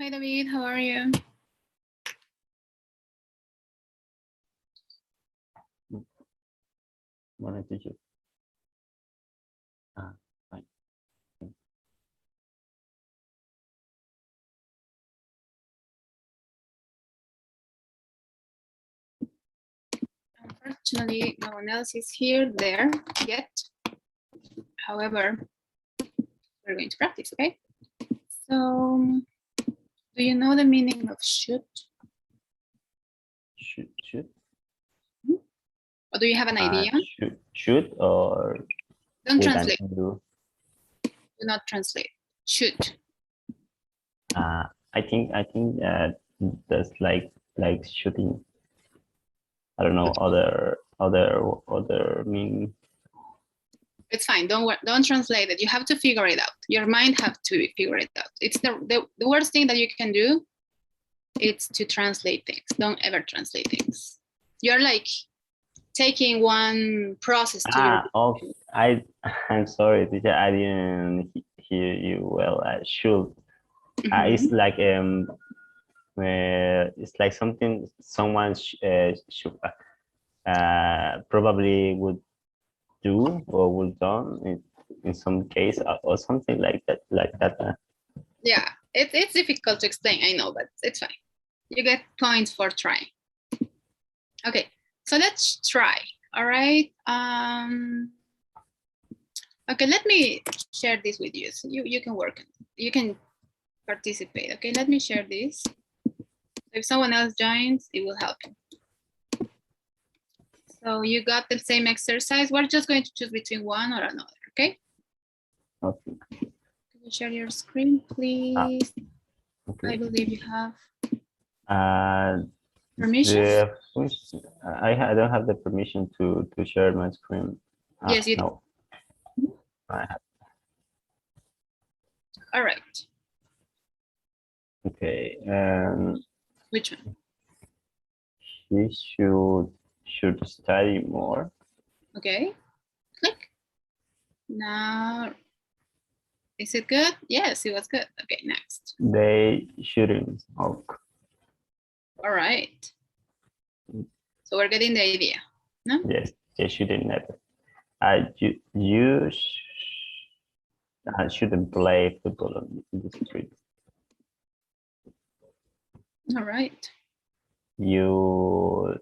Hi, David. How are you? Morning, teacher. Fine. Unfortunately, no one else is here there yet. However, we're going to practice, okay? So, do you know the meaning of should? Should. Or do you have an idea? Should or Don't with translate. an do. Do not translate. Should. I think that's like shooting. I don't know other mean. It's fine. Don't translate it. You have to figure it out. Your mind have to figure it out. It's the worst thing that you can do. It's to translate things. Don't ever translate things. You're like taking one process to your. Oh, I'm sorry, teacher. I didn't hear you well. I should. It's like it's like something someone should probably would do or would done in some case or something like that Yeah, it's difficult to explain, I know, but it's fine. You get points for trying. Okay, so let's try. All right. Okay, let me share this with you so you can work. You can participate. Okay, let me share this. If someone else joins, it will help you. So you got the same exercise. We're just going to choose between one or another, okay? Okay. Can you share your screen, please? Okay. I believe you have permission. I don't have the permission to share my screen. Yes, you do. No. I have. All right. Okay. Which one? He should study more. Okay. Click. Now, is it good? Yes, it was good. Okay, next. They shouldn't smoke. All right. So we're getting the idea. No? Yes, they shouldn't never. Shouldn't play football in the street. All right. You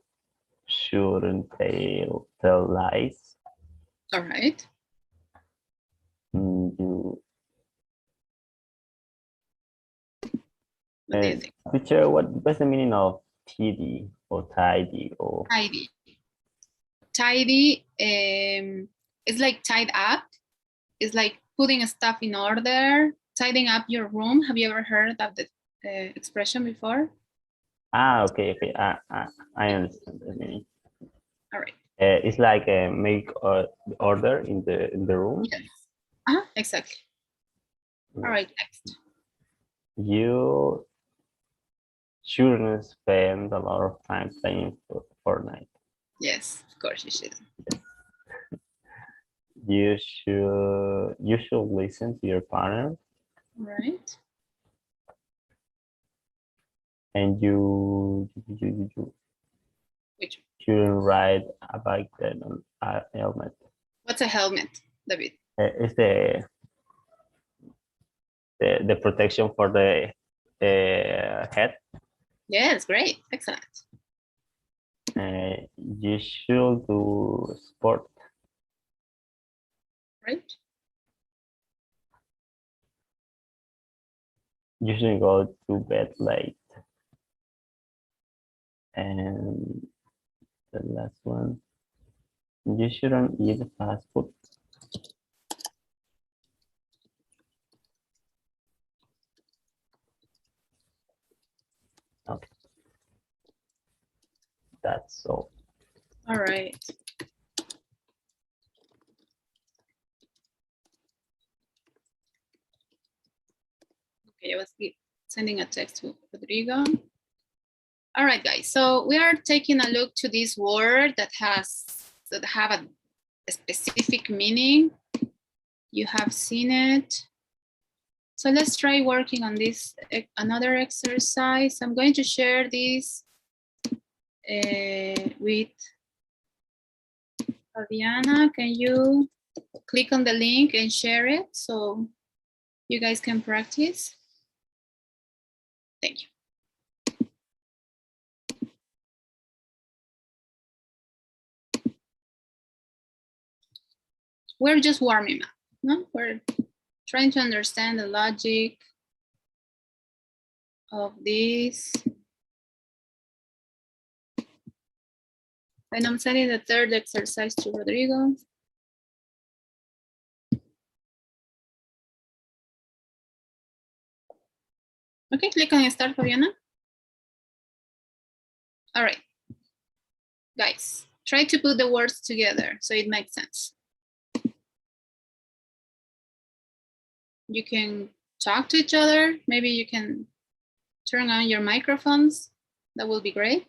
shouldn't tell lies. All right. You. What do you think? Teacher, what's the meaning of tidy or tidy or Tidy. Tidy is like tied up. It's like putting stuff in order, tidying up your room. Have you ever heard of the expression before? Okay. I understand the meaning. All right. It's like make order in the room. Yes. Exactly. All right, next. You shouldn't spend a lot of time playing Fortnite. Yes, of course you should. You should listen to your partner. Right. And you Which? shouldn't ride a bike then on a helmet. What's a helmet, David? It's the protection for the head. Yes, great, excellent. You should do sport. Right. You shouldn't go to bed late. And the last one, you shouldn't eat fast food. Okay. That's all. All right. Okay, I was sending a text to Rodrigo. All right, guys. So we are taking a look to this word that have a specific meaning. You have seen it. So let's try working on this, another exercise. I'm going to share this with Fabiana. Can you click on the link and share it so you guys can practice? Thank you. We're just warming up, no? We're trying to understand the logic of this. And I'm sending the third exercise to Rodrigo. Okay, click on start, Fabiana. All right, guys, try to put the words together so it makes sense. You can talk to each other. Maybe you can turn on your microphones. That will be great.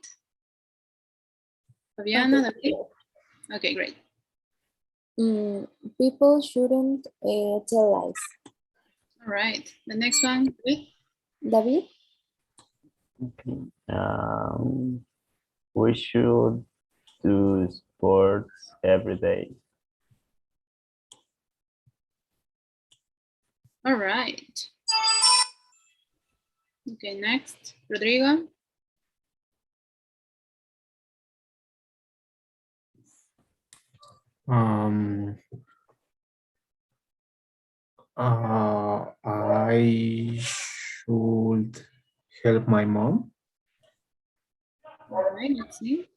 Fabiana, okay, great. People shouldn't tell lies. All right, the next one. David? Okay. We should do sports every day. All right. Okay, next, Rodrigo. I should help my mom. All right, let's see.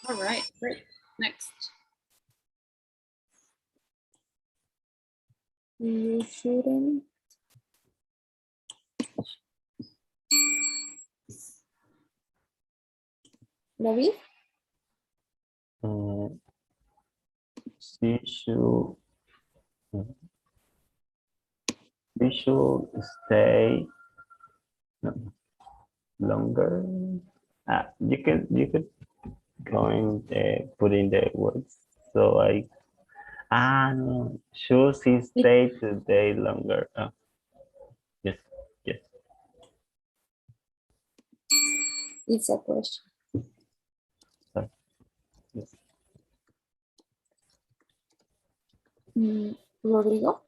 All right, great. Next. You shouldn't. David? We should stay longer. You could go and put in the words. So no. Should he stay today longer? Yes, yes. It's a question. Sorry. Yes. Rodrigo?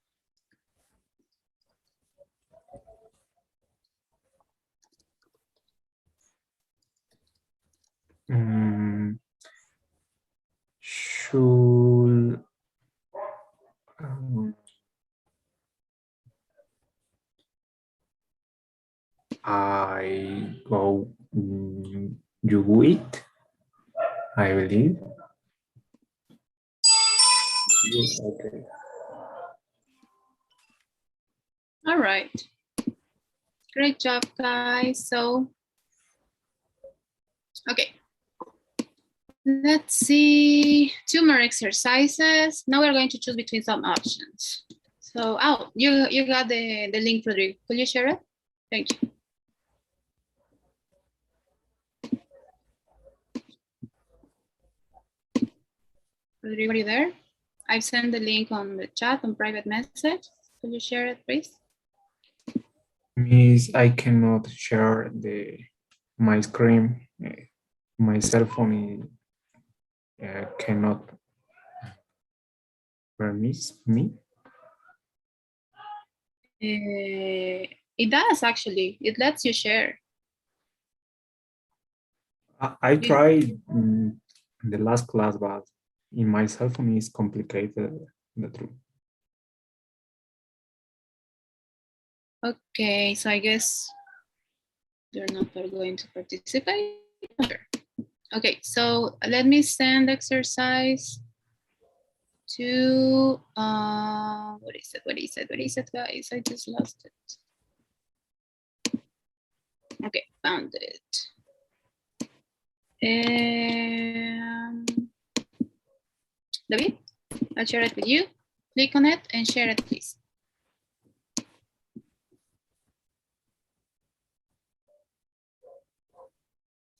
Should I go you eat? I believe. Yes, okay. All right. Great job, guys. So, okay. Let's see, 2 more exercises. Now we're going to choose between some options. So, you got the link, Rodrigo. Will you share it? Thank you. Rodrigo, are you there? I've sent the link on the chat on private message. Could you share it, please? Miss, I cannot share my screen. My cell phone cannot permit me. It does actually. It lets you share. I tried the last class, but in my cell phone is complicated. The truth. Okay, so I guess you're not going to participate. Sure. Okay, so let me send exercise to what is it, guys? I just lost it. Okay, found it. David, I'll share it with you. Click on it and share it, please.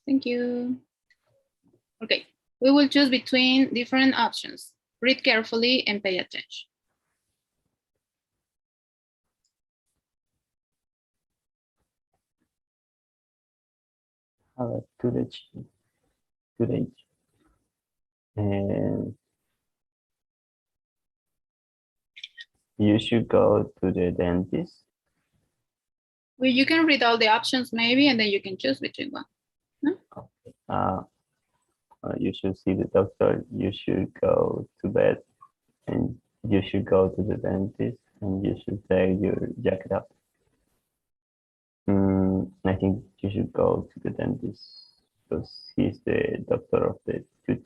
Thank you. Okay, we will choose between different options. Read carefully and pay attention. today. And you should go to the dentist. Well, you can read all the options maybe, and then you can choose between one. You should see the doctor. You should go to bed, and you should go to the dentist, and you should take your jacket off. I think you should go to the dentist because he's the doctor of the tooth.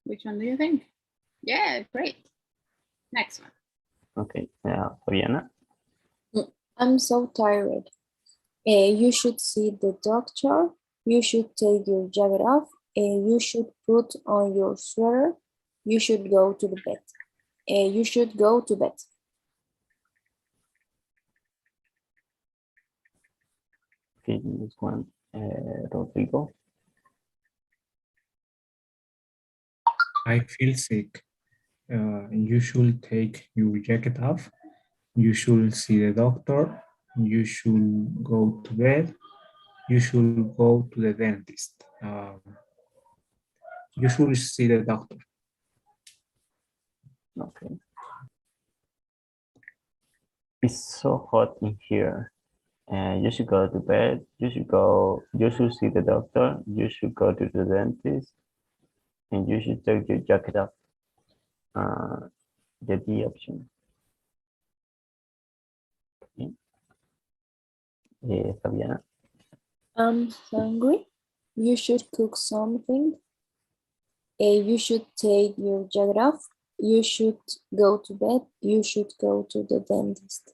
Which one do you think? Yeah, great. Next one. Okay, Fabiana. I'm so tired. You should see the doctor. You should take your jacket off. You should put on your sweater. You should go to the bed. You should go to bed. Okay, this one, Rodrigo. I feel sick. You should take your jacket off. You should see the doctor. You should go to bed. You should go to the dentist. You should see the doctor. Okay. It's so hot in here. You should go to bed. You should see the doctor. You should go to the dentist. And you should take your jacket off. Get the option. Okay. Fabiana. I'm hungry. You should cook something. You should take your jacket off. You should go to bed. You should go to the dentist.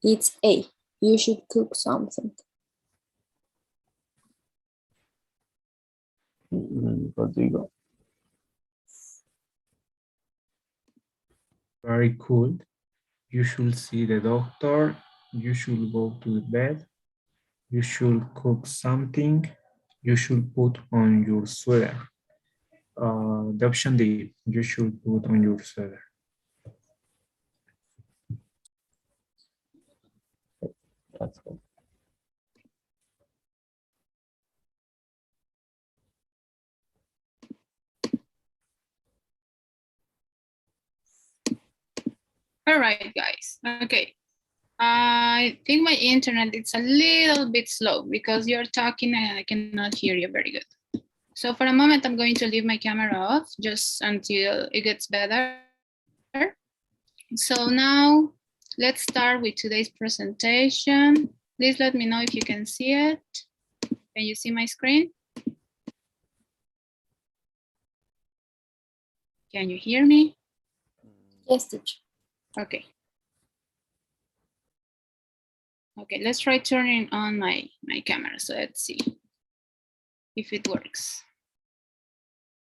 It's A. You should cook something. Rodrigo. Very cool. You should see the doctor. You should go to the bed. You should cook something. You should put on your sweater. The option D, you should put on your sweater. That's good. All right, guys. Okay. I think my internet is a little bit slow because you're talking and I cannot hear you very good. So for a moment, I'm going to leave my camera off just until it gets better. So now let's start with today's presentation. Please let me know if you can see it. Can you see my screen? Can you hear me? Yes, teacher. Okay. Okay, let's try turning on my camera. So let's see if it works.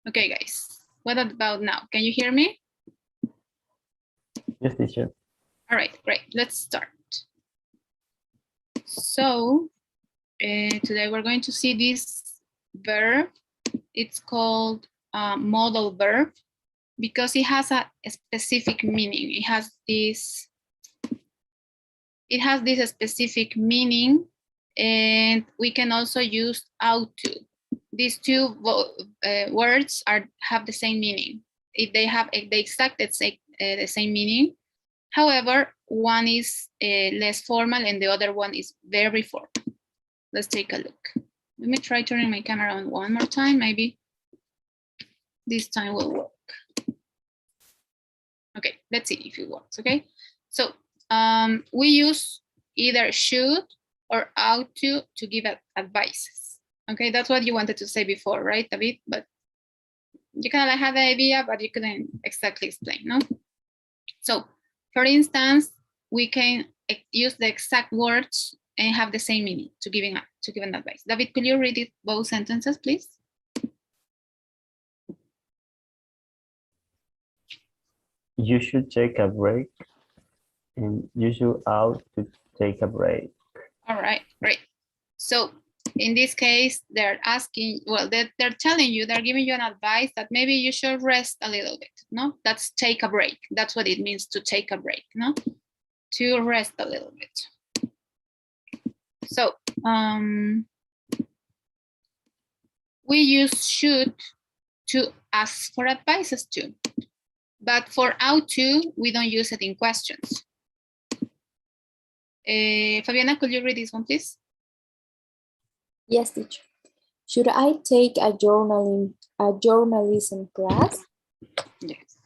Okay, guys, what about now? Can you hear me? Yes, teacher. All right, great, let's start. So today we're going to see this verb. It's called modal verb because it has a specific meaning. It has this specific meaning, and we can also use ought to. These two words have the same meaning. If they have the exact the same meaning. However, one is less formal and the other one is very formal. Let's take a look. Let me try turning my camera on one more time. Maybe this time will work. Okay, let's see if it works, okay? So we use either should or ought to give advices. Okay, that's what you wanted to say before, right, David? But you kind of have the idea, but you couldn't exactly explain, no? So, for instance, we can use the exact words and have the same meaning to give an advice. David, could you read it, both sentences, please? You should take a break, and you should ought to take a break. All right, great. So in this case, they're asking, well, they're telling you, they're giving you an advice that maybe you should rest a little bit, no? That's take a break. That's what it means to take a break, no? To rest a little bit. So We use should to ask for advices too. But for ought to, we don't use it in questions. Fabiana, could you read this one, please? Yes, teacher. Should I take a journalism class? Yes.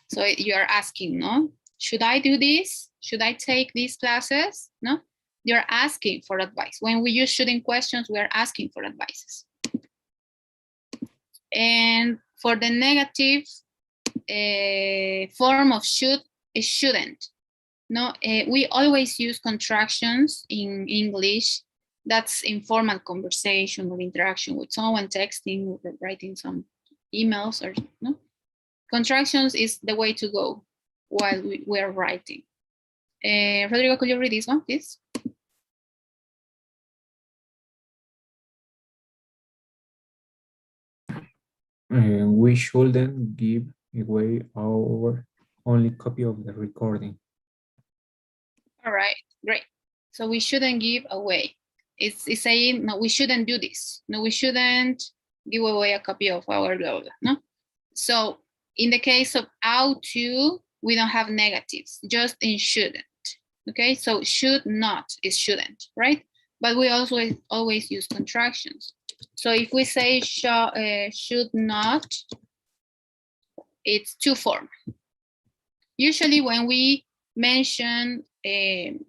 So you are asking, no? Should I do this? Should I take these classes? No? You're asking for advice. When we use should in questions, we are asking for advices. And for the negative form of should is shouldn't. No, we always use contractions in English. That's informal conversation or interaction with someone, texting or writing some emails or no. Contractions is the way to go while we are writing. Rodrigo, could you read this one, please? We shouldn't give away our only copy of the recording. All right, great. So we shouldn't give away. It's saying, no, we shouldn't do this. No, we shouldn't give away a copy of our blah, blah, no? So in the case of ought to, we don't have negatives, just in shouldn't. Okay, so should not is shouldn't, right? But we also always use contractions. So if we say should not, it's two form. Usually when we mention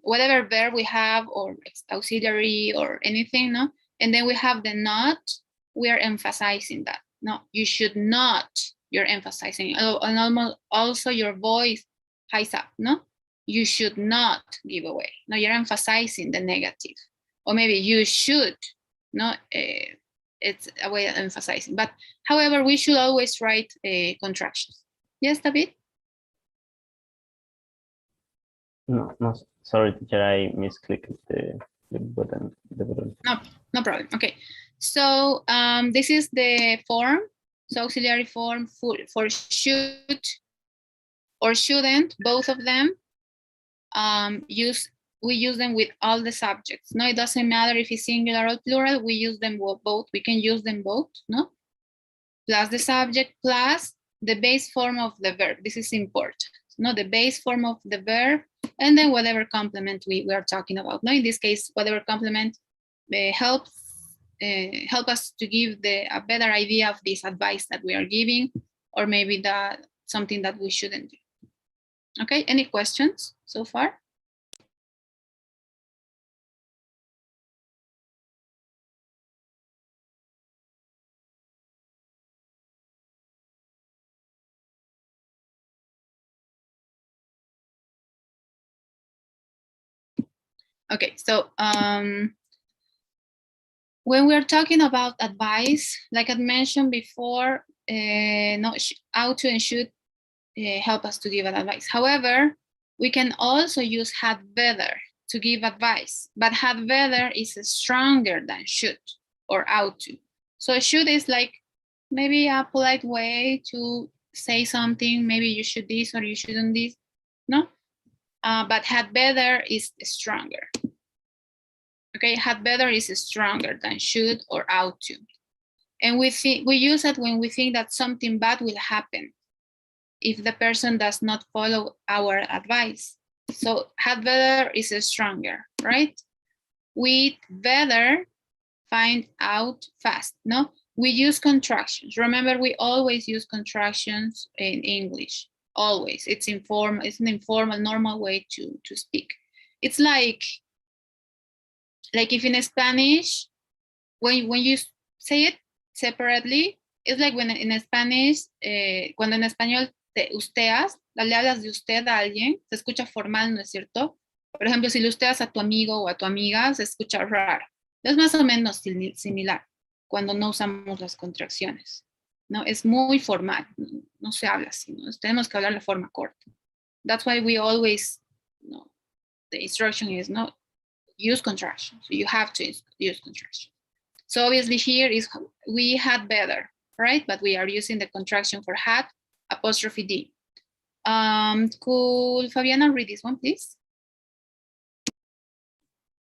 whatever verb we have or auxiliary or anything, no, and then we have the not, we are emphasizing that. No, you should not, you're emphasizing. And also your voice highs up, no? You should not give away. No, you're emphasizing the negative. Or maybe you should, no? It's a way of emphasizing. But however, we should always write contractions. Yes, David? No, sorry, teacher, I misclicked the button. No problem. Okay. So this is the form. So auxiliary form for should or shouldn't, both of them. We use them with all the subjects. No, it doesn't matter if it's singular or plural. We use them both. We can use them both. No, plus the subject plus the base form of the verb. This is important. No, the base form of the verb, and then whatever complement we are talking about. No, in this case, whatever complement help us to give a better idea of this advice that we are giving, or maybe that something that we shouldn't do. Okay, any questions so far? Okay, so when we're talking about advice, like I mentioned before, ought to and should help us to give an advice. However, we can also use had better to give advice, but had better is stronger than should or ought to. So should is like maybe a polite way to say something, maybe you should this or you shouldn't this, no? But had better is stronger. Okay, had better is stronger than should or ought to. And we use it when we think that something bad will happen if the person does not follow our advice. So had better is stronger, right? With better, find out fast, no? We use contractions. Remember, we always use contractions in English, always. It's informal, it's an informal, normal way to speak. It's like if in Spanish, when you say it separately, it's like when in Spanish, cuando en español te usteas, le hablas de usted a alguien, se escucha formal, ¿no es cierto? Por ejemplo, si le usteas a tu amigo o a tu amiga, se escucha raro. Es más o menos similar cuando no usamos las contracciones, ¿no? Es muy formal, no se habla así, ¿no? Tenemos que hablar de forma corta. That's why we always, the instruction is, use contractions. So you have to use contractions. So obviously here is we had better, right? But we are using the contraction for had apostrophe D. Could Fabiana read this one, please?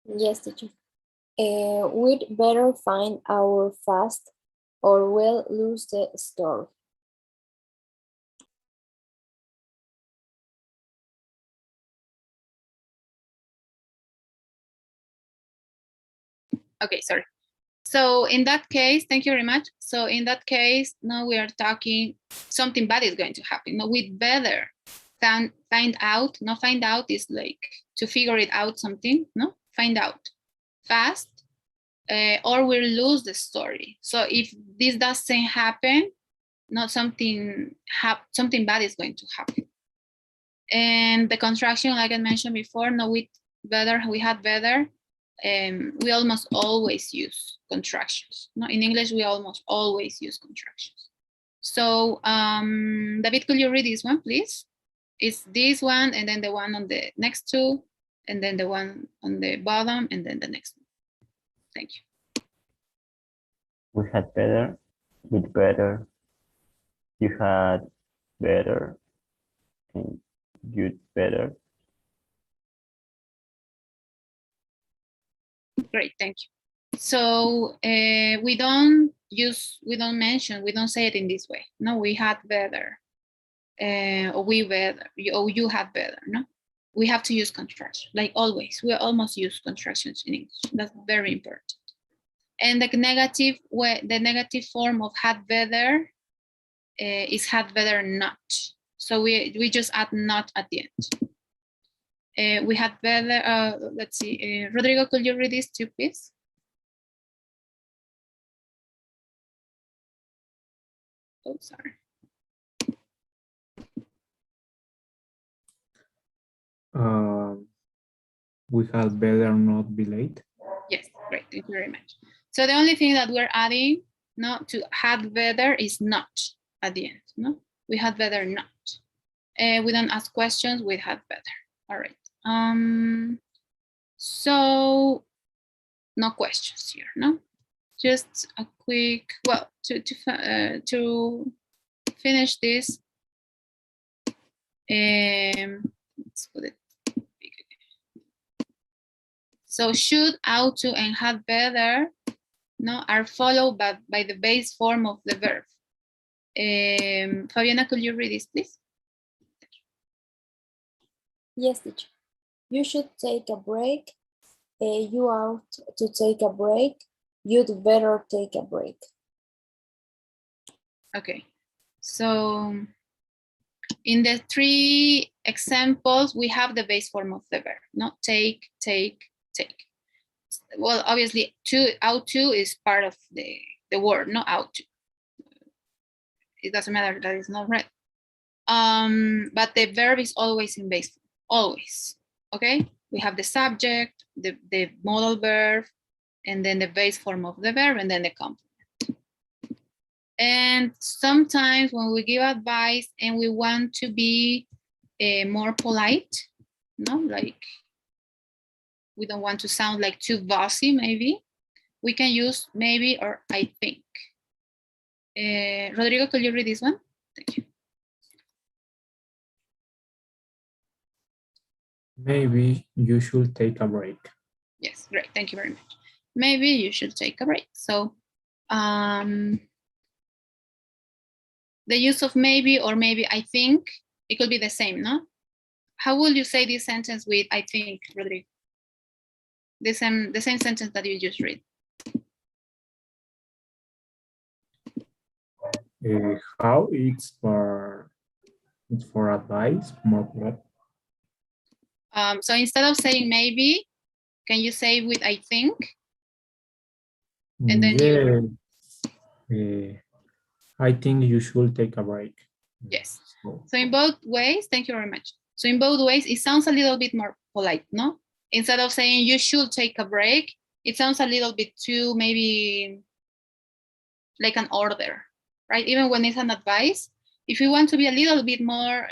Yes, teacher. We'd better find our fast or we'll lose the story. Okay, sorry. So in that case, thank you very much. So in that case, now we are talking something bad is going to happen. No, we'd better find out. No, find out is like to figure it out something. No, find out fast, or we'll lose the story. So if this doesn't happen, not something bad is going to happen. And the construction, like I mentioned before, no, we had better. We almost always use contractions. No, in English, we almost always use contractions. So, David, could you read this one, please? It's this one, and then the one on the next two, and then the one on the bottom, and then the next one. Thank you. We had better, with better, you had better, and you'd better. Great, thank you. So we don't mention, we don't say it in this way. No, we had better, or we better, or you had better. No, we have to use contraction, like always. We almost use contractions in English. That's very important. And the negative form of had better is had better not. So we just add not at the end. We had better, let's see, Rodrigo, could you read this too, please? Oh, sorry. We had better not be late. Yes, great, thank you very much. So the only thing that we're adding not to had better is not at the end, no? We had better not. We don't ask questions, we had better, all right. So no questions here, no? Just a quick, well, to finish this, let's put it big again. So should, ought to, and had better, no, are followed by the base form of the verb. Fabiana, could you read this, please? Yes, teacher. You should take a break. You ought to take a break. You'd better take a break. Okay, so in the three examples, we have the base form of the verb, not take, take, take. Well, obviously, ought to is part of the word, not ought to. It doesn't matter that it's not read. But the verb is always in base form, always, okay? We have the subject, the modal verb, and then the base form of the verb, and then the complement. And sometimes when we give advice and we want to be more polite, no, like we don't want to sound like too bossy, maybe, we can use maybe or I think. Rodrigo, could you read this one? Thank you. Maybe you should take a break. Yes, great, thank you very much. Maybe you should take a break. So the use of maybe or maybe I think, it could be the same, no? How would you say this sentence with I think, Rodrigo? The same sentence that you just read. How it's for advice, more correct. So instead of saying maybe, can you say with I think? And then I think you should take a break. Yes. So in both ways, thank you very much. So in both ways, it sounds a little bit more polite, no? Instead of saying you should take a break, it sounds a little bit too maybe like an order, right? Even when it's an advice, if we want to be a little bit more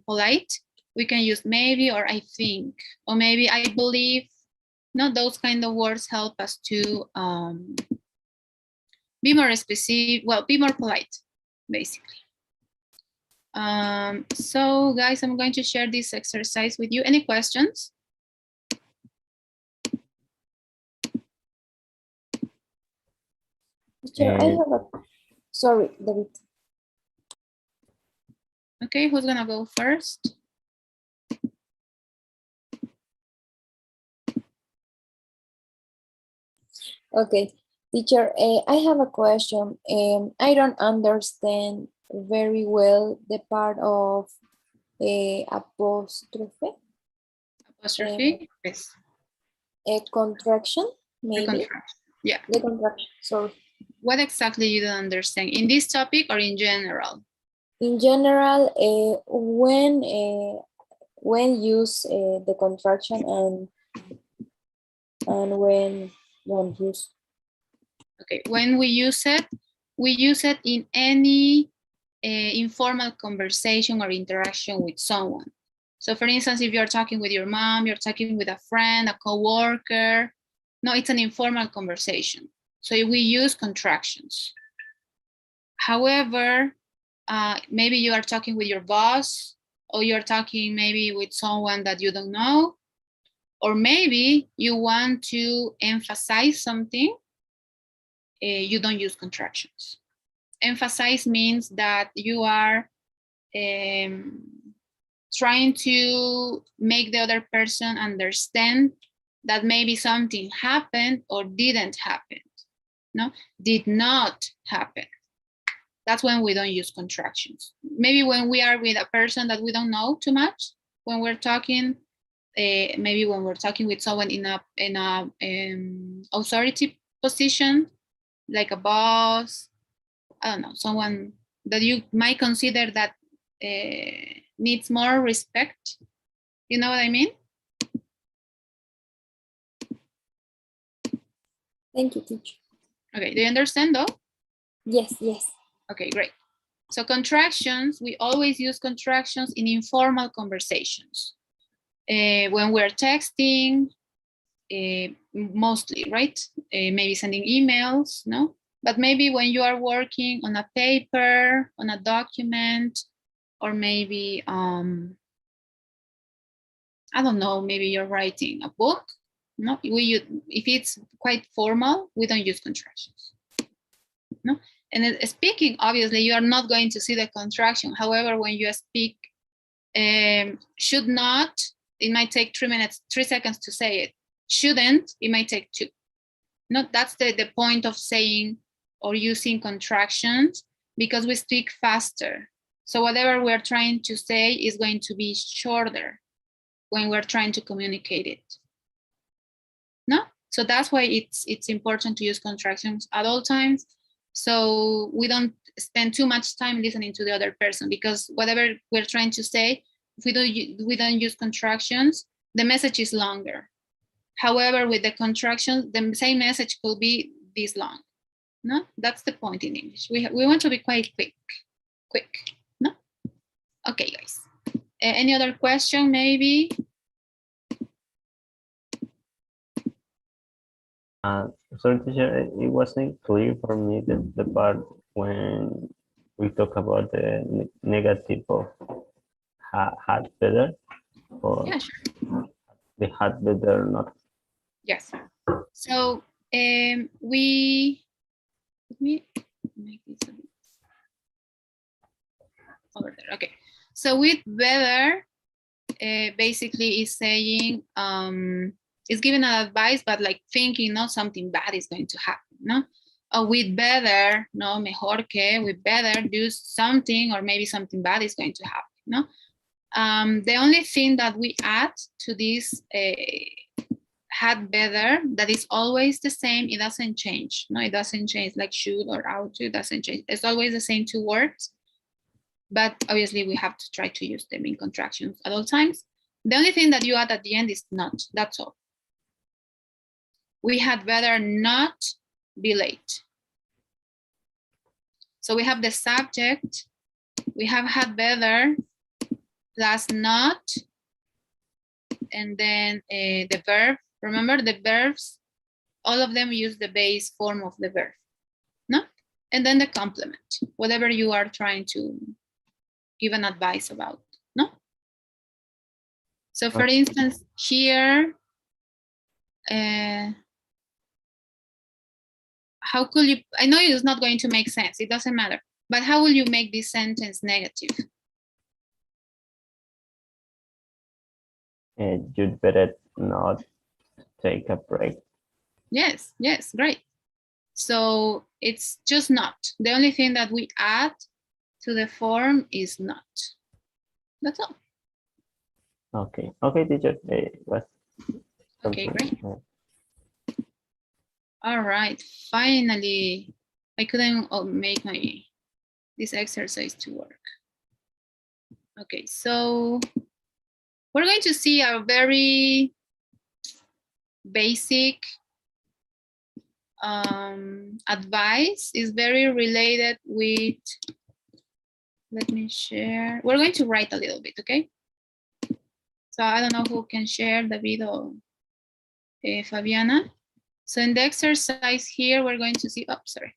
polite, we can use maybe or I think, or maybe I believe. No, those kind of words help us to be more specific, well, be more polite, basically. So guys, I'm going to share this exercise with you. Any questions? Teacher, I have a, sorry, David. Okay, who's gonna go first? Okay, teacher, I have a question. I don't understand very well the part of apostrophe, Apostrophe? Yes. a contraction, The maybe. contraction. Yeah. The contraction, sorry. What exactly you don't understand in this topic or in general? In general, when use the contraction and when don't use. Okay, when we use it in any informal conversation or interaction with someone. So for instance, if you're talking with your mom, you're talking with a friend, a coworker, no, it's an informal conversation. So we use contractions. However, maybe you are talking with your boss, or you're talking maybe with someone that you don't know, or maybe you want to emphasize something, you don't use contractions. Emphasize means that you are trying to make the other person understand that maybe something happened or didn't happen. No, did not happen. That's when we don't use contractions. Maybe when we are with a person that we don't know too much, when we're talking, maybe when we're talking with someone in a authority position, like a boss, I don't know, someone that you might consider that needs more respect. You know what I mean? Thank you, teacher. Okay, do you understand though? Yes, yes. Okay, great. So contractions, we always use contractions in informal conversations. When we're texting, mostly, right? Maybe sending emails, no? But maybe when you are working on a paper, on a document, or maybe, I don't know, maybe you're writing a book, no? If it's quite formal, we don't use contractions, no? And speaking, obviously, you are not going to see the contraction. However, when you speak, should not, it might take 3 seconds to say it. Shouldn't, it might take 2. No, that's the point of saying or using contractions, because we speak faster. So whatever we're trying to say is going to be shorter when we're trying to communicate it. No? So that's why it's important to use contractions at all times. So we don't spend too much time listening to the other person, because whatever we're trying to say, if we don't use contractions, the message is longer. However, with the contractions, the same message could be this long. No, that's the point in English. We want to be quite quick. No, okay, guys. Any other question, maybe? Sorry, teacher, it wasn't clear for me the part when we talk about the negative of had better, or Yeah, sure. the had better not. Yes. So let me make this a bit over there. Okay. So with better, basically is saying, is giving an advice, but like thinking, no, something bad is going to happen, no? With better, no, mejor que, with better do something, or maybe something bad is going to happen, no? The only thing that we add to this had better, that is always the same, it doesn't change, no, it doesn't change, like should or ought to, it doesn't change. It's always the same 2 words, but obviously we have to try to use them in contractions at all times. The only thing that you add at the end is not, that's all. We had better not be late. So we have the subject, we have had better plus not, and then the verb. Remember the verbs, all of them use the base form of the verb, no? And then the complement, whatever you are trying to give an advice about, no? So for instance, here, how could you, I know it's not going to make sense, it doesn't matter, but how will you make this sentence negative? You'd better not take a break. Yes, yes, great. So it's just not. The only thing that we add to the form is not. That's all. Okay, okay, teacher. What? Okay, great. All right, finally, I couldn't make this exercise to work. Okay, so we're going to see a very basic advice. Is very related with, let me share. We're going to write a little bit, okay? So I don't know who can share, David or Fabiana. So in the exercise here, we're going to see, oh, sorry.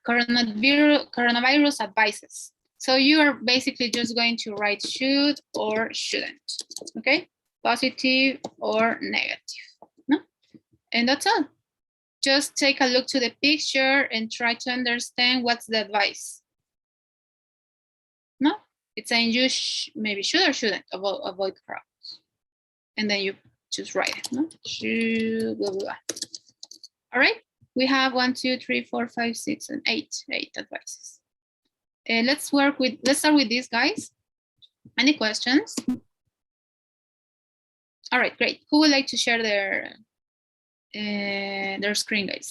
Coronavirus advices. So you are basically just going to write should or shouldn't, okay? Positive or negative, no? And that's all. Just take a look to the picture and try to understand what's the advice. No? It's saying you maybe should or shouldn't avoid crowds. And then you just write it, no? Should, blah, blah, blah. All right, we have 1, 2, 3, 4, 5, 6, and 8 advices. Let's start with these guys. Any questions? All right, great. Who would like to share their screen, guys?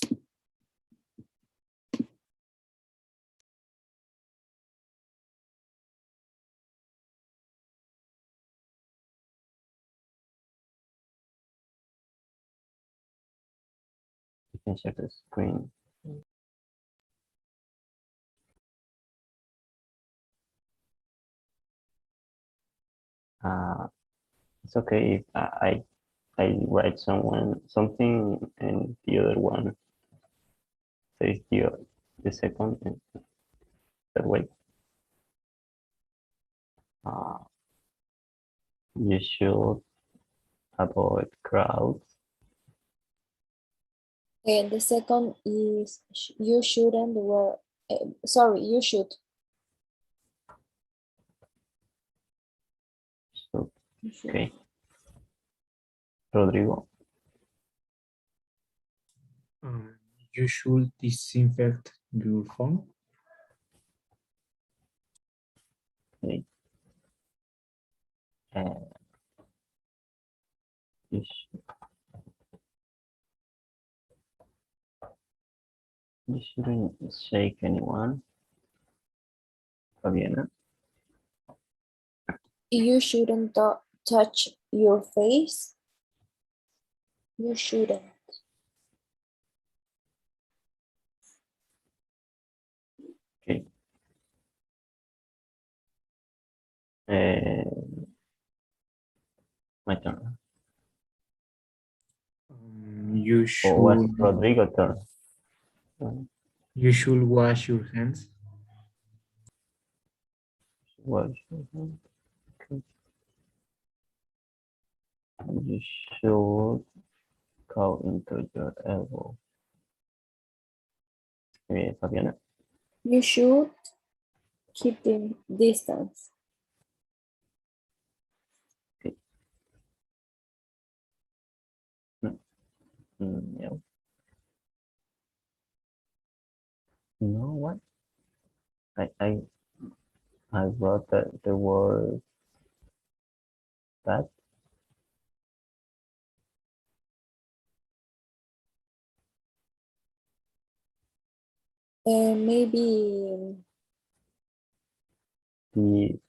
You can share the screen. It's okay if I write something and the other one says the second, and that way. You should avoid crowds. And the second is you shouldn't wear, sorry, you should. So, okay. Rodrigo. You should disinfect your phone. Okay. You shouldn't shake anyone. Fabiana. You shouldn't touch your face. You shouldn't. Okay. My turn. You should. Or was Rodrigo turn? You should wash your hands. Wash your hands. Okay. You should go into your elbow. Fabiana. You should keep the distance. Okay. Yeah. You know what? I wrote the word that. Maybe The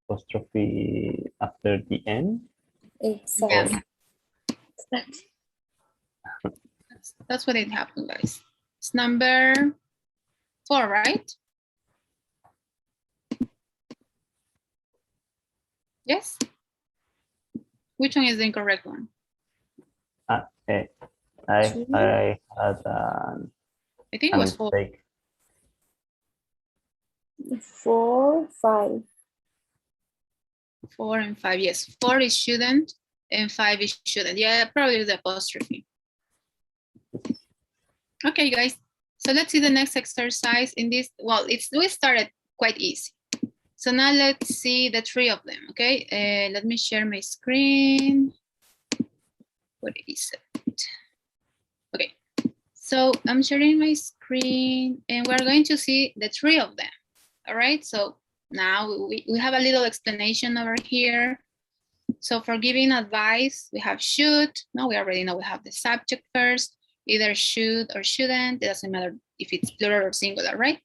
apostrophe after the end. exactly. That's what it happened, guys. It's number 4, right? Yes. Which one is the incorrect one? I had I think it a was 4. mistake. 4, 5. 4 and 5. Yes, 4 is shouldn't and 5 is shouldn't. Yeah, probably the apostrophe. Okay, guys. So let's see the next exercise in this. Well, we started quite easy. So now let's see the three of them, okay? Let me share my screen. What is it? Okay, so I'm sharing my screen and we're going to see the three of them, all right? So now we have a little explanation over here. So for giving advice, we have should. No, we already know we have the subject first, either should or shouldn't. It doesn't matter if it's plural or singular, right?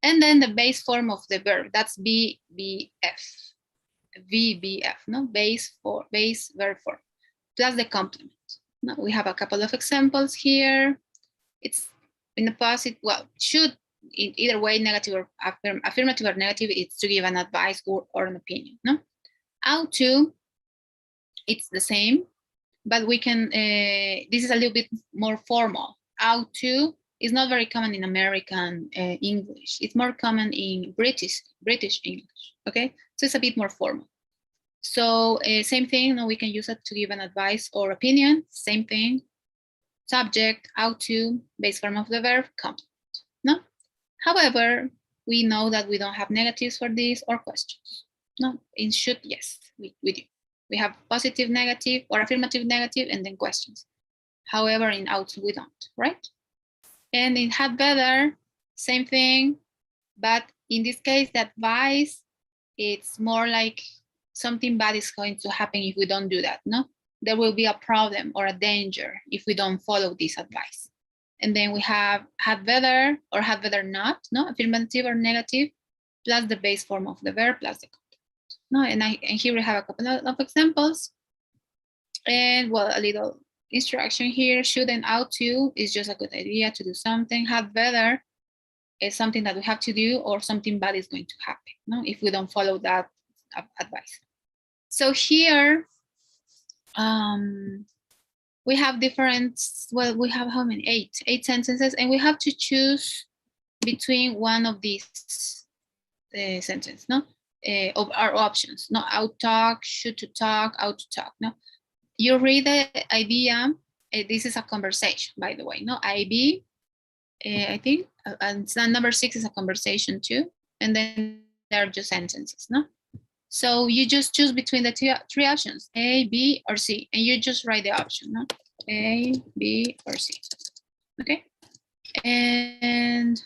And then the base form of the verb, that's BBF, VBF, no? Base verb form, plus the complement. Now we have a couple of examples here. It's in the positive, well, should, in either way, negative or affirmative or negative, it's to give an advice or an opinion, no? Ought to, it's the same, but we can, this is a little bit more formal. Ought to is not very common in American English. It's more common in British English, okay? So it's a bit more formal. So same thing, no, we can use it to give an advice or opinion, same thing. Subject, ought to, base form of the verb, complement, no? However, we know that we don't have negatives for this or questions. No, in should, yes, we do. We have positive, negative, or affirmative, negative, and then questions. However, in ought we don't, right? And in had better, same thing, but in this case, the advice, it's more like something bad is going to happen if we don't do that, no? There will be a problem or a danger if we don't follow this advice. And then we have had better or had better not, no? Affirmative or negative, plus the base form of the verb, plus the complement. No, and here we have a couple of examples. And well, a little instruction here, should and ought to is just a good idea to do something. Had better is something that we have to do or something bad is going to happen, no? If we don't follow that advice. So here, we have different, well, we have how many? Eight sentences, and we have to choose between one of these sentences, no? Of our options, no? Ought talk, should to talk, ought to talk, no? You read the idea, this is a conversation, by the way, no? IB, I think, and number 6 is a conversation too, and then there are just sentences, no? So you just choose between the three options, A, B, or C, and you just write the option, no? A, B, or C, okay? And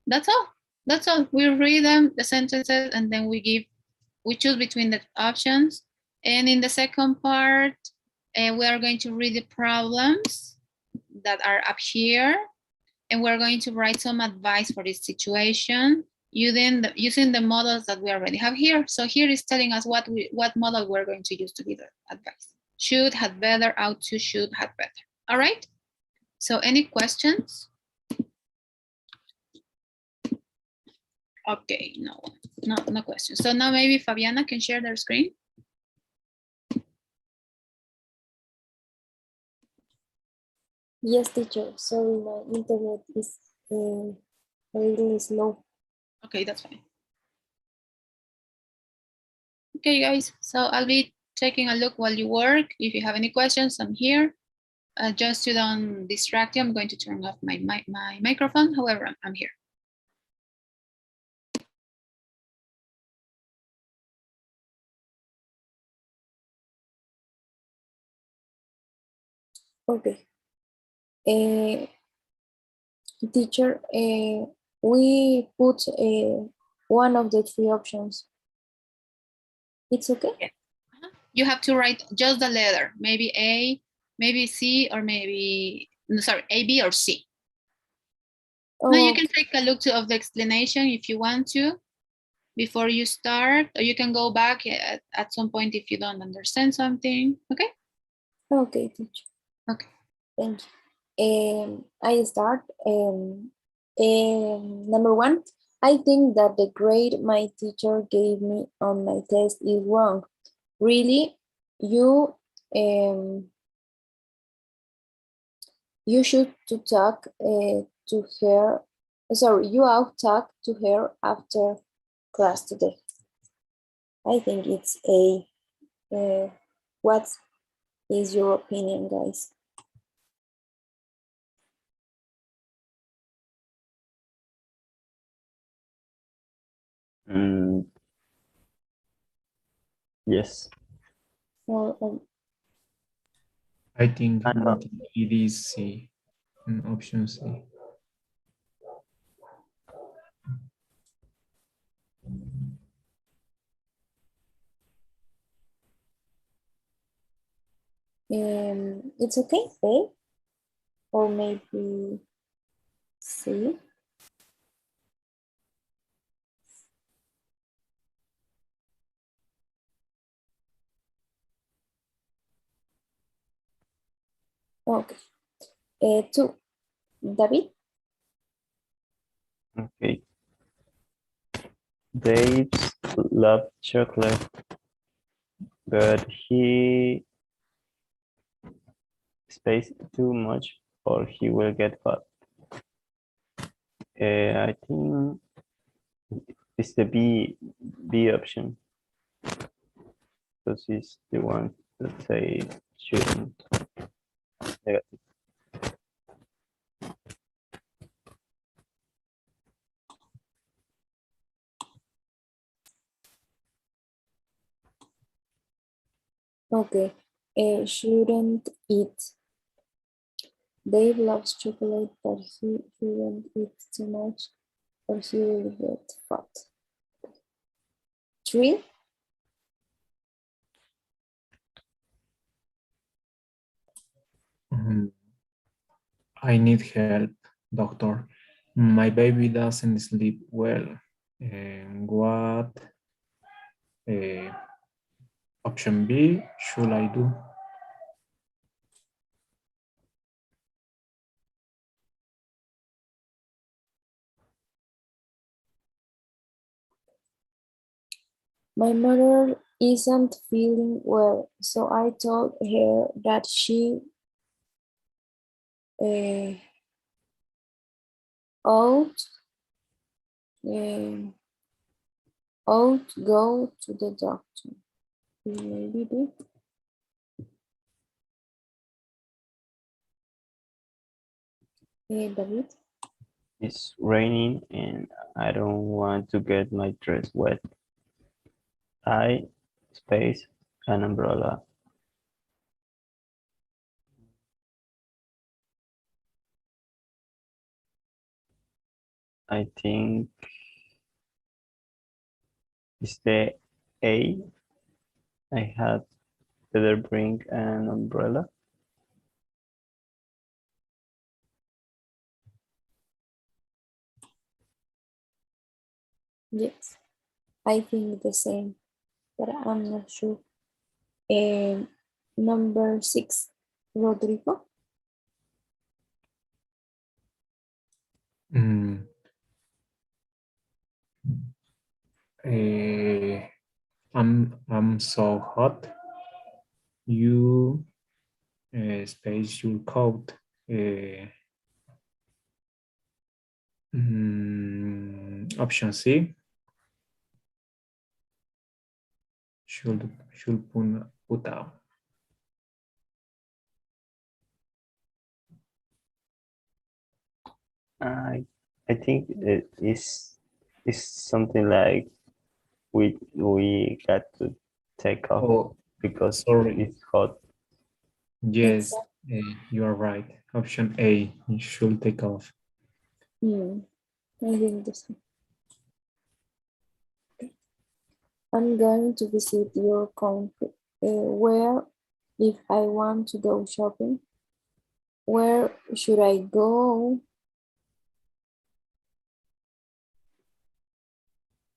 that's all. That's all. We read them, the sentences, and then we choose between the options. And in the second part, we are going to read the problems that are up here, and we're going to write some advice for this situation using the models that we already have here. So here is telling us what model we're going to use to give the advice. Should, had better, ought to, should, had better. All right? So any questions? Okay, no questions. So now maybe Fabiana can share their screen. Yes, teacher. Sorry, my internet is a little slow. Okay, that's fine. Okay, guys, so I'll be taking a look while you work. If you have any questions, I'm here. Just to don't distract you, I'm going to turn off my microphone. However, I'm here. Okay. Teacher, we put one of the three options. It's okay? Yeah. You have to write just the letter, maybe A, maybe C, or maybe, no, sorry, A, B, or C. Oh, Now you can take a look of the explanation if you want to before you start, or you can go back at some point if you don't understand something, okay? okay, teacher. Okay. Thank you. I start. Number one, I think that the grade my teacher gave me on my test is wrong. Really, you should to talk to her. Sorry, you ought talk to her after class today. I think it's a. What is your opinion, guys? Mm, yes. Or I think No. it is C, option C. it's okay, A, or maybe C. Okay. Two. David? Okay. Dave's love chocolate, but he space too much or he will get fat. I think it's the B option. Because it's the one that say shouldn't. Negative. Okay. Shouldn't eat. Dave loves chocolate, but he shouldn't eat too much or he will get fat. Three. I need help, doctor. My baby doesn't sleep well. And what option B should I do? My mother isn't feeling well, so I told her that she ought uh, ought go to the doctor. Maybe B. David? It's raining and I don't want to get my dress wet. I space an umbrella. I think it's the A. I had better bring an umbrella. Yes, I think the same, but I'm not sure. Um, Number 6, Rodrigo. Mm, eh, I'm so hot. You space your coat. Option C should put out. I think it is something like we got to take off Oh, because sorry. it's hot. Yes, Exactly. you are right. Option A, you should take off. I think the same. I'm going to visit your country. Where, if I want to go shopping, where should I go?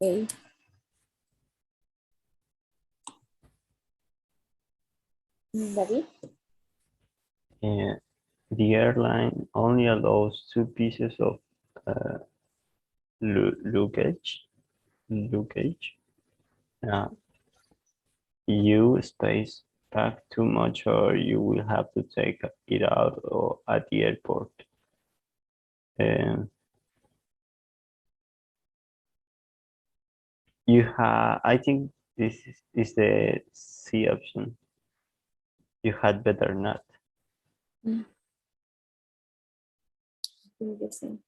A. David? And the airline only allows 2 pieces of uh, luggage. Luggage. Uh, you space pack too much, or you will have to take it out or at the airport. And you have. I think this is the C option. You had better not. I think the same.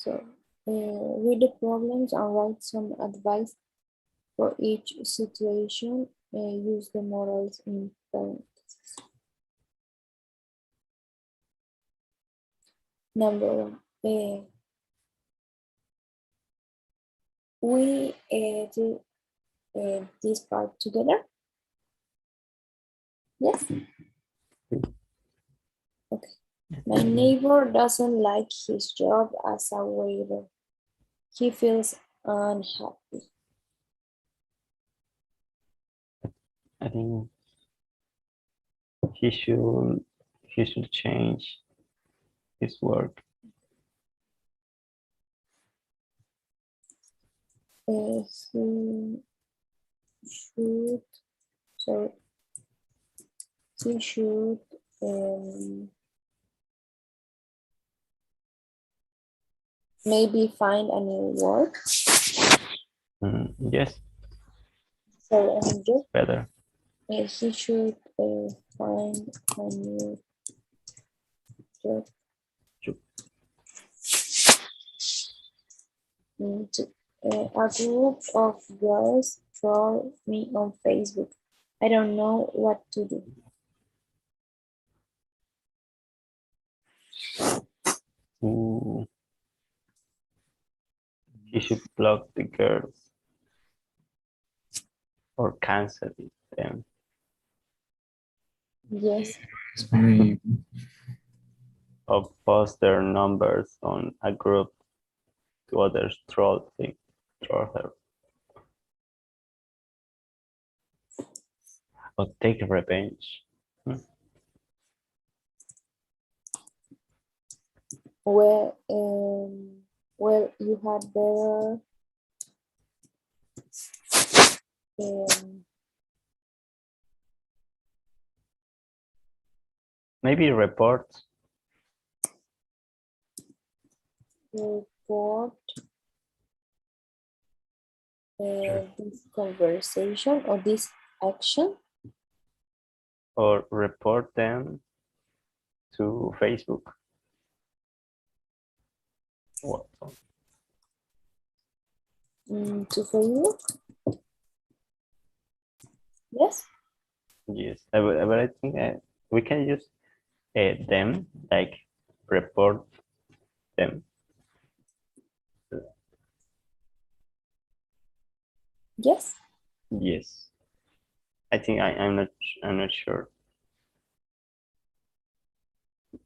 So read the problems and write some advice for each situation. Use the models in parentheses. Number one. We do this part together. Yes. Okay. My neighbor doesn't like his job as a waiter. He feels unhappy. I think he should change his work. He should, sorry, he should maybe find a new work. Yes, So just better. he should find a new job. Sure. A group of girls troll me on Facebook. I don't know what to do. He should block the girls or cancel them. Yes. Maybe. Or post their numbers on a group to others troll her. Or take revenge. Well, you had better Maybe report. report this conversation or this action. Or report them to Facebook. What? To Facebook. Yes. Yes, but I think we can use them, like report them. Yes. Yes, I think I'm not sure.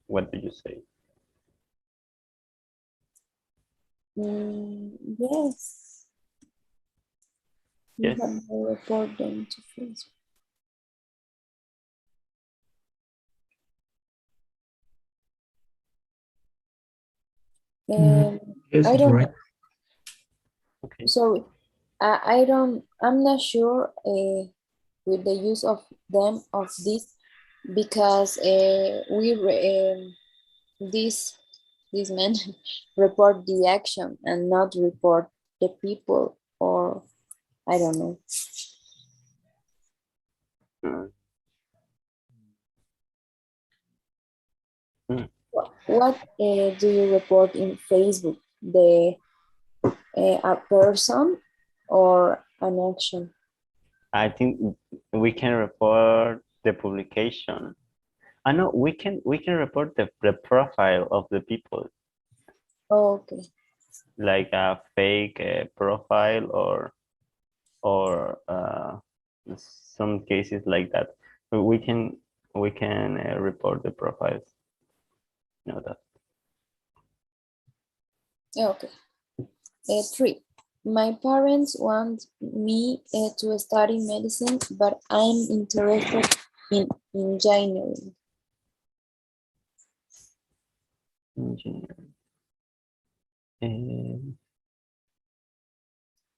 What do you say? Yes. You Yes. have to report them to Facebook. Yes, I it's don't. right. Okay. So I'm not sure with the use of them of this because these men report the action and not report the people, or I don't know. What do you report in Facebook? A person or an action? I think we can report the publication. I know we can report the profile of the people, Okay. like a fake profile or some cases like that. But we can report the profiles. You know that. Okay. 3. My parents want me to study medicine, but I'm interested in engineering. Engineering.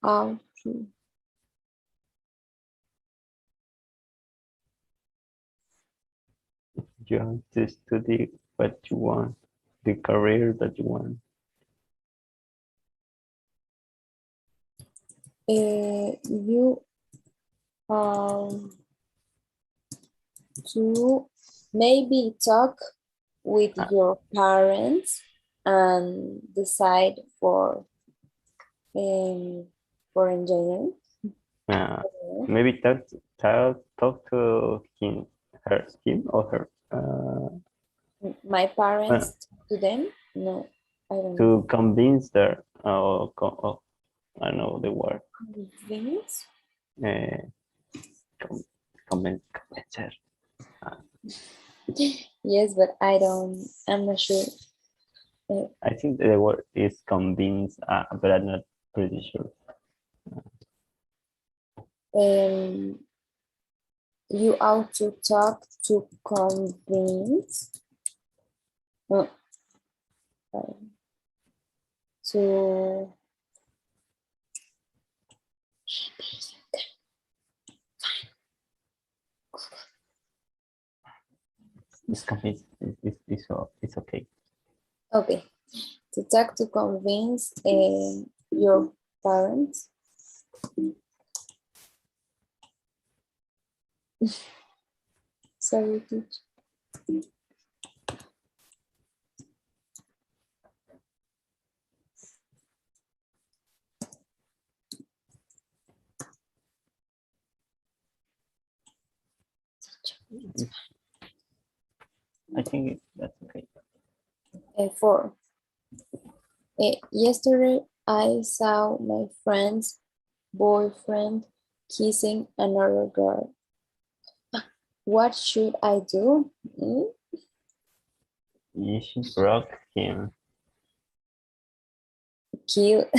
How to? You have to study what you want, the career that you want. You to maybe talk with your parents and decide for engineering. Maybe talk to him or her. My parents to them? No, I don't know. To convince her. I don't know the word. Convince? Convencer. Yes, but I'm not sure. I think the word is convince, but I'm not pretty sure. You ought to talk to convince. To It's convince. It's okay. okay, to talk to convince your parents. Sorry, teacher. I think that's okay. 4. Yesterday, I saw my friend's boyfriend kissing another girl. What should I do? You should block him. Kill.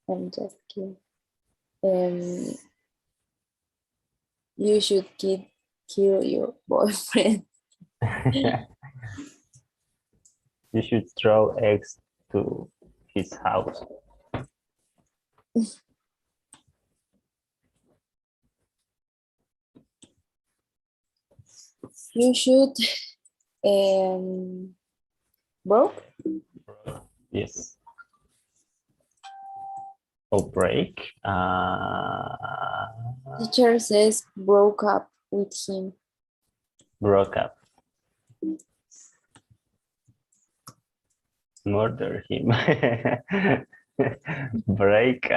I'm just kidding. You should kill your boyfriend. You should throw eggs to his house. You should broke. Yes. Or break. Teacher says broke up with him. Broke up. Murder him. break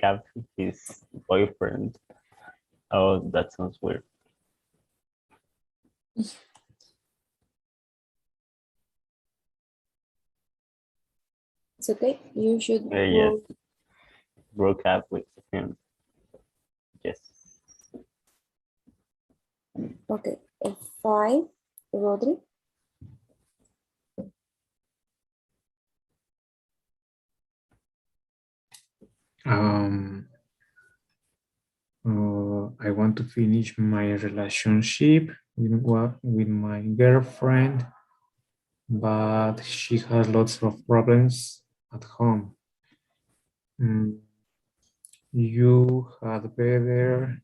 up his boyfriend. Oh, that sounds weird. It's okay. You should Yes. Broke up with him. Yes. Okay. 5, Rodri. I want to finish my relationship with my girlfriend, but she has lots of problems at home. You had better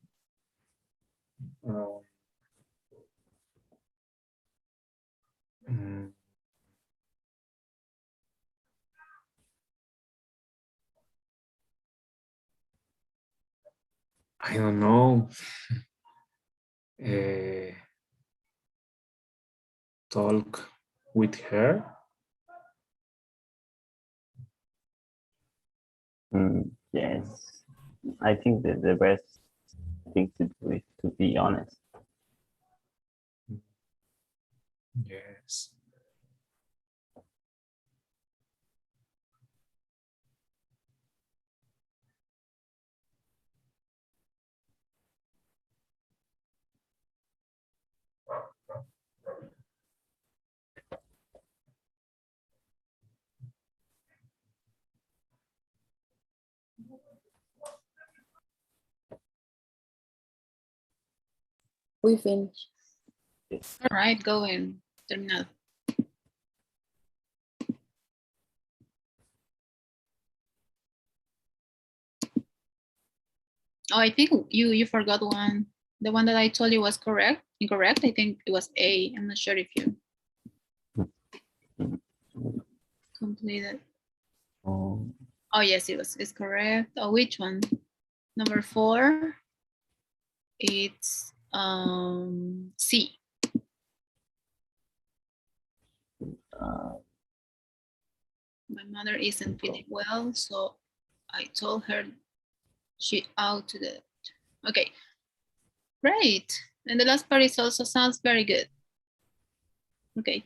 I don't know, talk with her. Yes. I think that the best thing to do is to be honest. Yes. We finish. All right, go in. Terminado. Oh, I think you forgot one. The one that I told you was incorrect. I think it was A. I'm not sure if you completed. Oh yes, it's correct. Oh, which one? Number 4. It's C. My mother isn't feeling well, so I told her she ought to do it. Okay, great. And the last part is also sounds very good. Okay.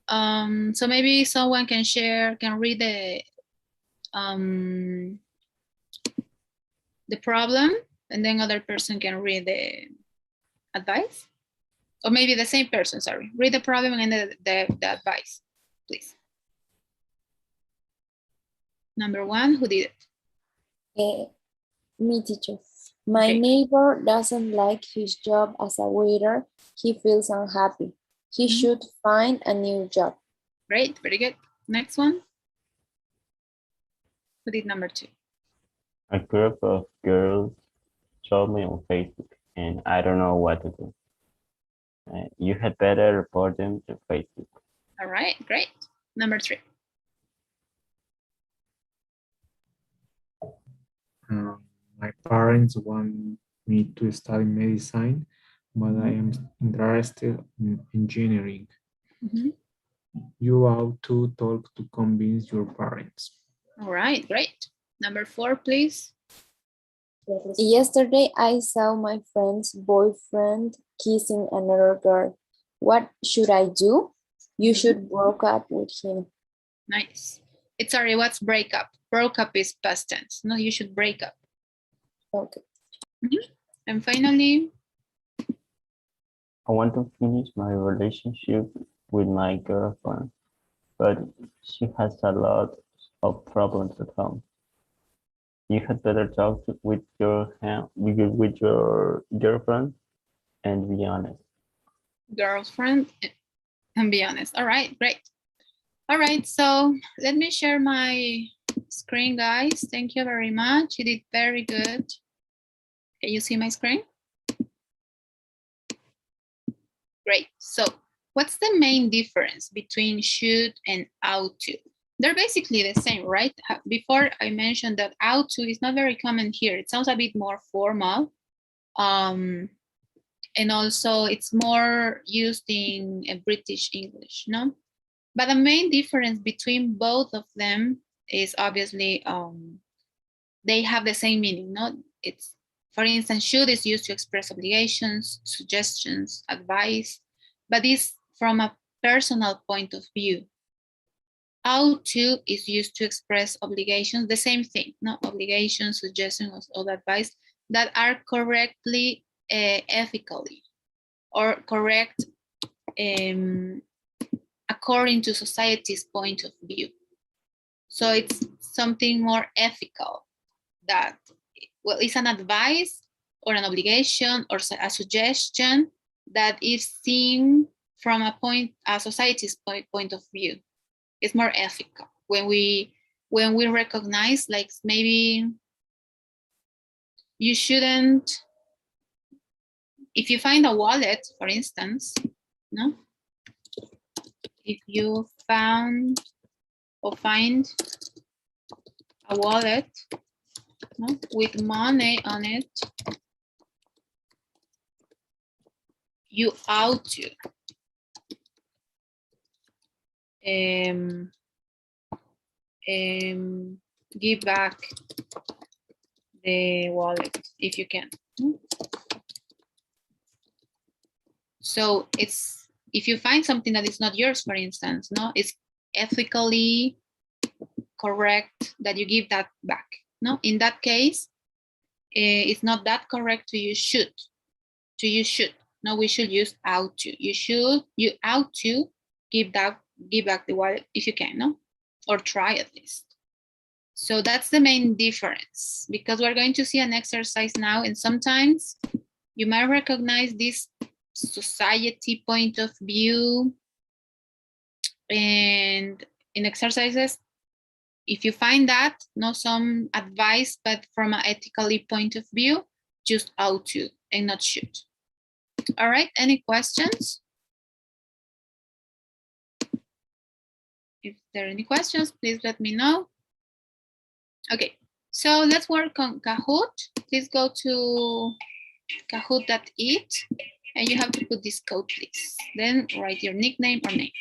So maybe someone can read the problem, and then other person can read the advice. Or maybe the same person, sorry. Read the problem and the advice, please. Number one, who did it? Me, teacher. My Okay. neighbor doesn't like his job as a waiter. He feels unhappy. He should find a new job. Great, very good. Next one. Who did number two? A group of girls told me on Facebook, and I don't know what to do. You had better report them to Facebook. All right, great. Number three. My parents want me to study medicine, but I am interested in engineering. You ought to talk to convince your parents. All right, great. Number four, please. Yesterday, I saw my friend's boyfriend kissing another girl. What should I do? You should break up with him. Nice. It's sorry, what's break up? Broke up is past tense. No, you should break up. Okay. And finally, I want to finish my relationship with my girlfriend, but she has a lot of problems at home. You had better talk with your girlfriend and be honest. girlfriend, and be honest. All right, great. All right, so let me share my screen, guys. Thank you very much. You did very good. Can you see my screen? Great. So what's the main difference between should and ought to? They're basically the same, right? Before I mentioned that ought to is not very common here. It sounds a bit more formal. And also it's more used in British English, no? But the main difference between both of them is obviously they have the same meaning, no? It's, for instance, should is used to express obligations, suggestions, advice, but it's from a personal point of view. Ought to is used to express obligations, the same thing, no? Obligations, suggestions, or advice that are correctly, ethically, or correct according to society's point of view. So it's something more ethical that, well, it's an advice or an obligation or a suggestion that is seen from a society's point of view. It's more ethical when we recognize, like, maybe you shouldn't, if you find a wallet, for instance, no? If you found or find a wallet, no, with money on it, you ought to give back the wallet if you can. So it's, if you find something that is not yours, for instance, no, it's ethically correct that you give that back. No, in that case, it's not that correct to use should. To use should. No, we should use ought to. You ought to give back the wallet if you can, no, or try at least. So that's the main difference, because we're going to see an exercise now, and sometimes you might recognize this society point of view, and in exercises, if you find that, no, some advice, but from an ethically point of view, just ought to and not should. All right, any questions? If there are any questions, please let me know. Okay, so let's work on Kahoot. Please go to kahoot.it, and you have to put this code, please. Then write your nickname or name.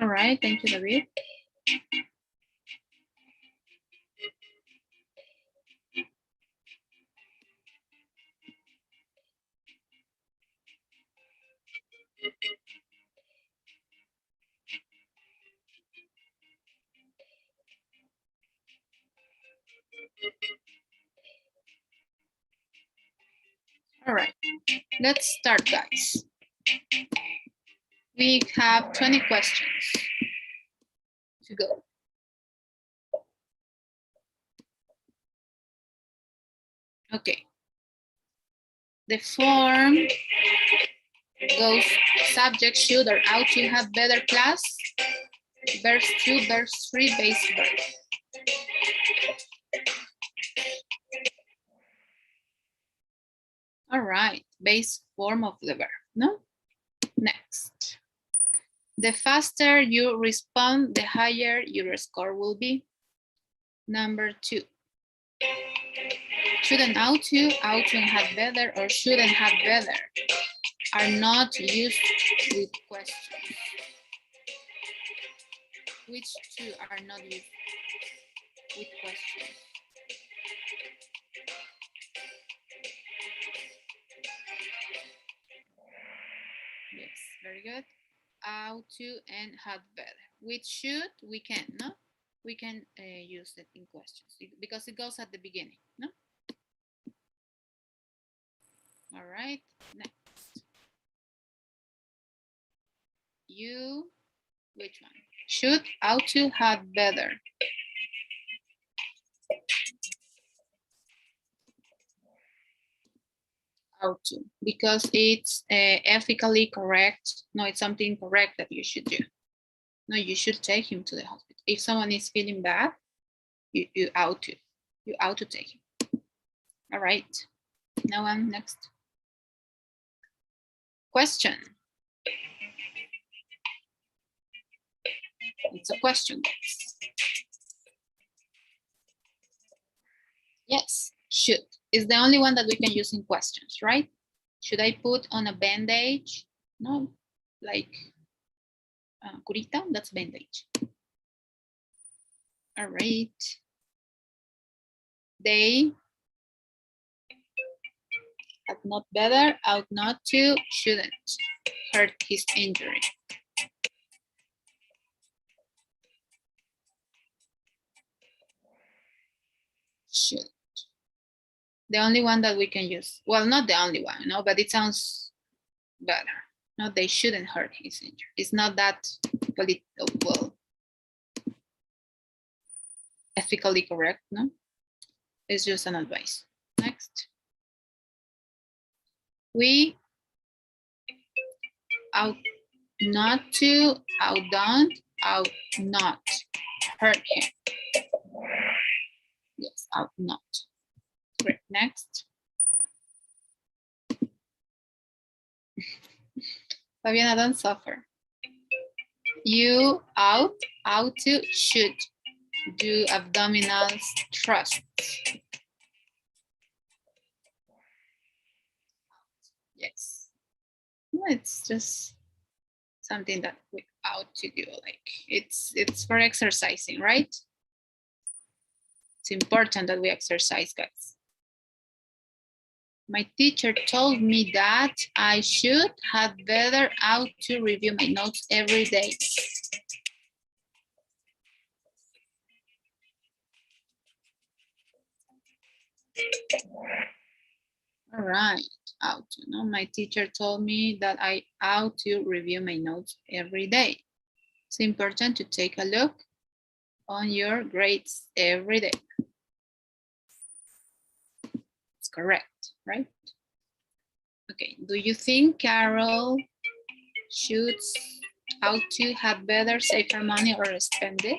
All right, thank you, David. All right, let's start, guys. We have 20 questions to go. Okay. The form goes subject, should, or ought to have better class. Verse 2, verse 3, base verb. All right, base form of the verb, no? Next. The faster you respond, the higher your score will be. Number 2. Shouldn't, ought to and have better, or shouldn't have better are not used with questions. Which two are not used with questions? Yes, very good. Ought to and had better. Which should, we can, no? We can use it in questions because it goes at the beginning, no? All right, next. You, which one? Should, ought to, have better. Ought to, because it's ethically correct. No, it's something correct that you should do. No, you should take him to the hospital. If someone is feeling bad, you ought to. You ought to take him. All right. Now on, next. Question. It's a question. Yes, should. Is the only one that we can use in questions, right? Should I put on a bandage? No, like curita, that's bandage. All right. They had not better, ought not to, shouldn't hurt his injury. Should. The only one that we can use. Well, not the only one, no, but it sounds better. No, they shouldn't hurt his injury. It's not that well, ethically correct, no? It's just an advice. Next. We ought not to, ought don't, ought not hurt him. Yes, ought not. Great, next. Fabiana, don't suffer. You ought to, should do abdominal thrusts. Yes. It's just something that we ought to do. Like it's for exercising, right? It's important that we exercise, guys. My teacher told me that I should have better ought to review my notes every day. All right, ought to. No, my teacher told me that I ought to review my notes every day. It's important to take a look on your grades every day. It's correct, right? Okay, do you think Carol should ought to, had better, save our money or spend it?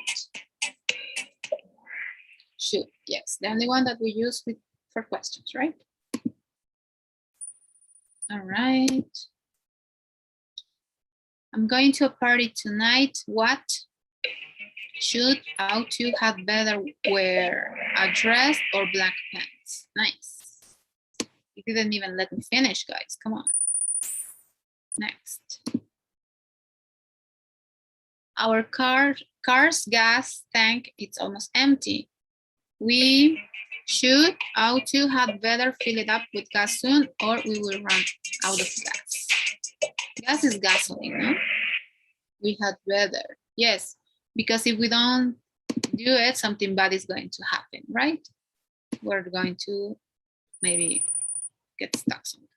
Should, yes, the only one that we use for questions, right? All right. I'm going to a party tonight. What? Should, ought to, had better, wear a dress or black pants? Nice. You didn't even let me finish, guys. Come on. Next. Our car's gas tank, it's almost empty. We should, ought to, had better fill it up with gas soon, or we will run out of gas. Gas is gasoline, no? We had better. Yes, because if we don't do it, something bad is going to happen, right? We're going to maybe get stuck somewhere.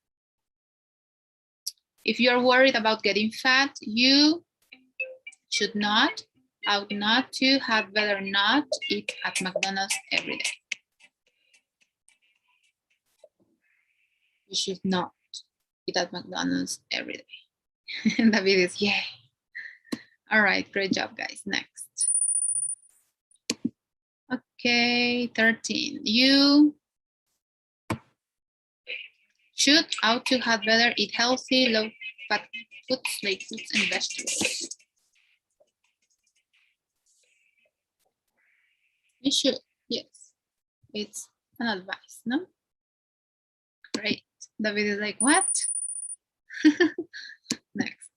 If you're worried about getting fat, you should not, ought not to, had better not eat at McDonald's every day. You should not eat at McDonald's every day. And David is, yay. All right, great job, guys. Next. Okay, 13. You should, ought to, had better eat healthy, low-fat foods like fruits and vegetables. You should, yes. It's an advice, no? Great. David is like, what? Next.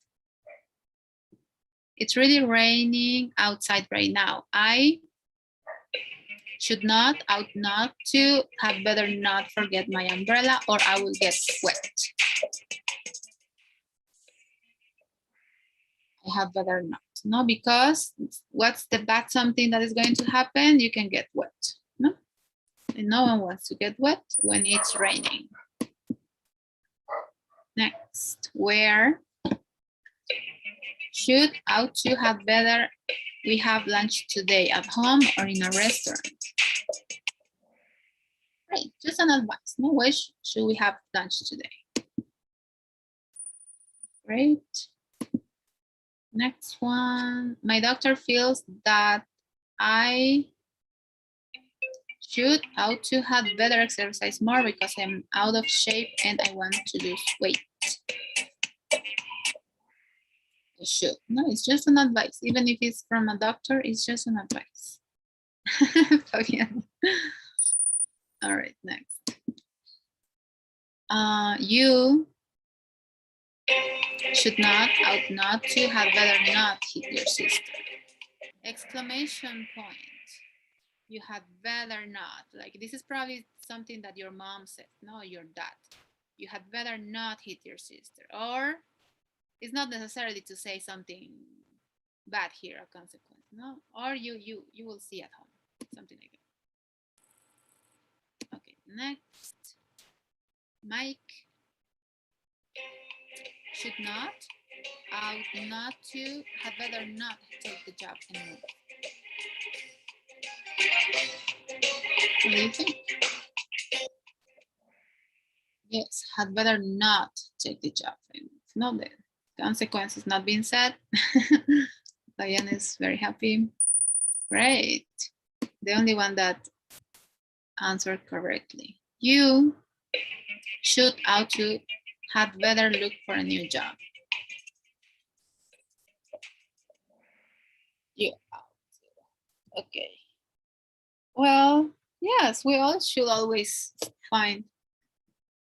It's really raining outside right now. I should not, ought not to, had better not forget my umbrella or I will get wet. I had better not. No, because what's the bad something that is going to happen? You can get wet. No? And no one wants to get wet when it's raining. Next, where should, ought to, have better, we have lunch today at home or in a restaurant? Right, just an advice. No, where should we have lunch today? Great. Next one. My doctor feels that I should, ought to, have better exercise more because I'm out of shape and I want to lose weight. I should. No, it's just an advice. Even if it's from a doctor, it's just an advice. All right, next. You should not, ought not to, have better not hit your sister. Exclamation point. You had better not. Like this is probably something that your mom said, no, your dad. You had better not hit your sister. Or it's not necessarily to say something bad here, a consequence, no? Or you will see at home, something like that. Okay, next. Mike should not, ought not to, had better not take the job anymore. What do you think? Yes, had better not take the job. No, the consequence is not being said. Diane is very happy. Great. The only one that answered correctly. You should, ought to, had better look for a new job. You ought to. Okay. Well, yes, we all should always find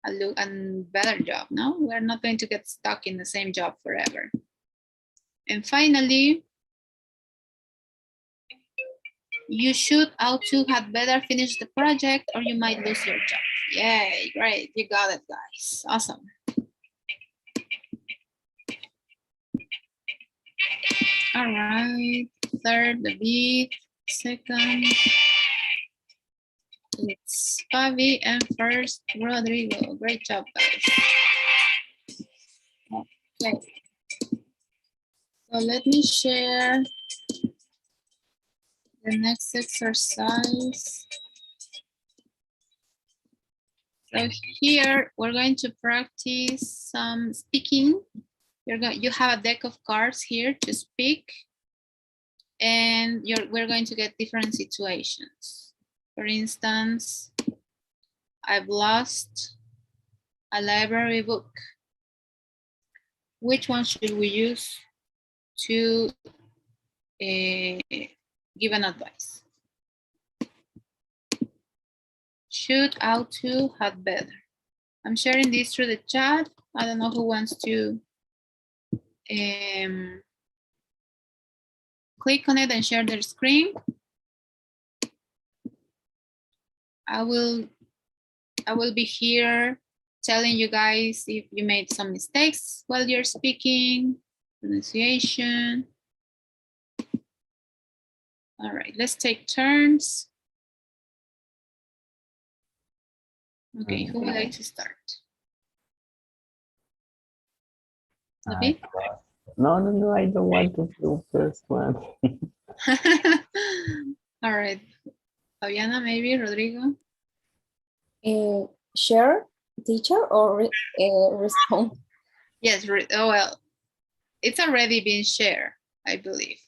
a better job, no? We're not going to get stuck in the same job forever. And finally, you should, ought to, had better finish the project or you might lose your job. Yay, great, you got it, guys. Awesome. All right, third, David, second, it's Fabi, and first, Rodrigo. Great job, guys. Okay. So let me share the next exercise. So here we're going to practice some speaking You have a deck of cards here to speak, and we're going to get different situations. For instance, I've lost a library book. Which one should we use to give an advice? Should, ought to, had better. I'm sharing this through the chat. I don't know who wants to click on it and share their screen. I will be here telling you guys if you made some mistakes while you're speaking, pronunciation. All right, let's take turns. Okay, who would like to start? David? No, I don't want to do first one. All right, Fabiana, maybe, Rodrigo? Share, teacher, or respond? Yes, oh, well, it's already been shared, I believe.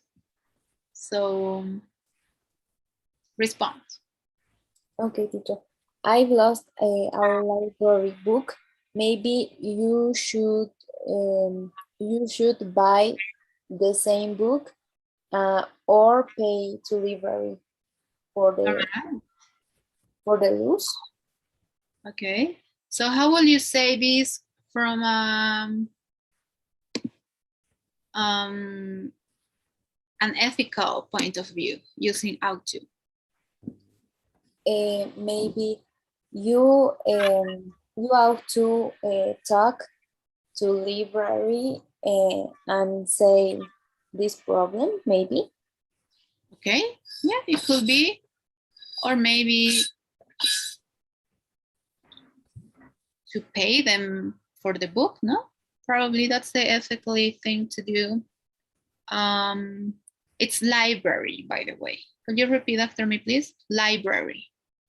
So, respond. Okay, teacher. I've lost our library book. Maybe you should buy the same book or pay to library for the loss. Okay. So how will you say this from an ethical point of view using ought to? Maybe you ought to talk to library and say this problem, maybe. Okay, yeah, it could be, or maybe to pay them for the book, no? Probably that's the ethically thing to do. It's library, by the way. Could you repeat after me, please? Library.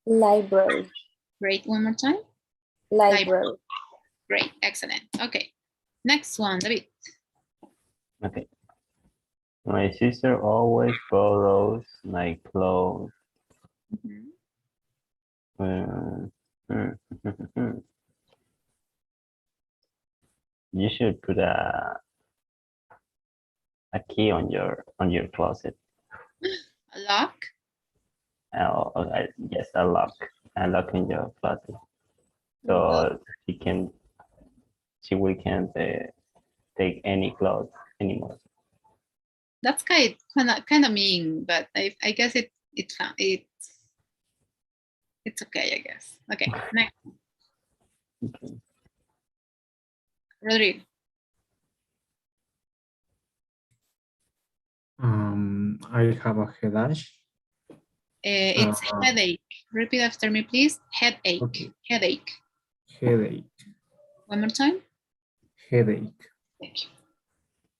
Library. Great, one more time. Library. Great, excellent. Okay, next one, David. Okay. My sister always borrows my clothes. You should put a key on your closet. A lock? Yes, a lock in your closet. So she will can't take any clothes anymore. That's kind of mean, but I guess it's okay, I guess. Okay, next. Okay. Rodrigo. I have a headache. It's headache. Repeat after me, please. Headache. Okay. Headache. Headache. One more time. Headache. Thank you.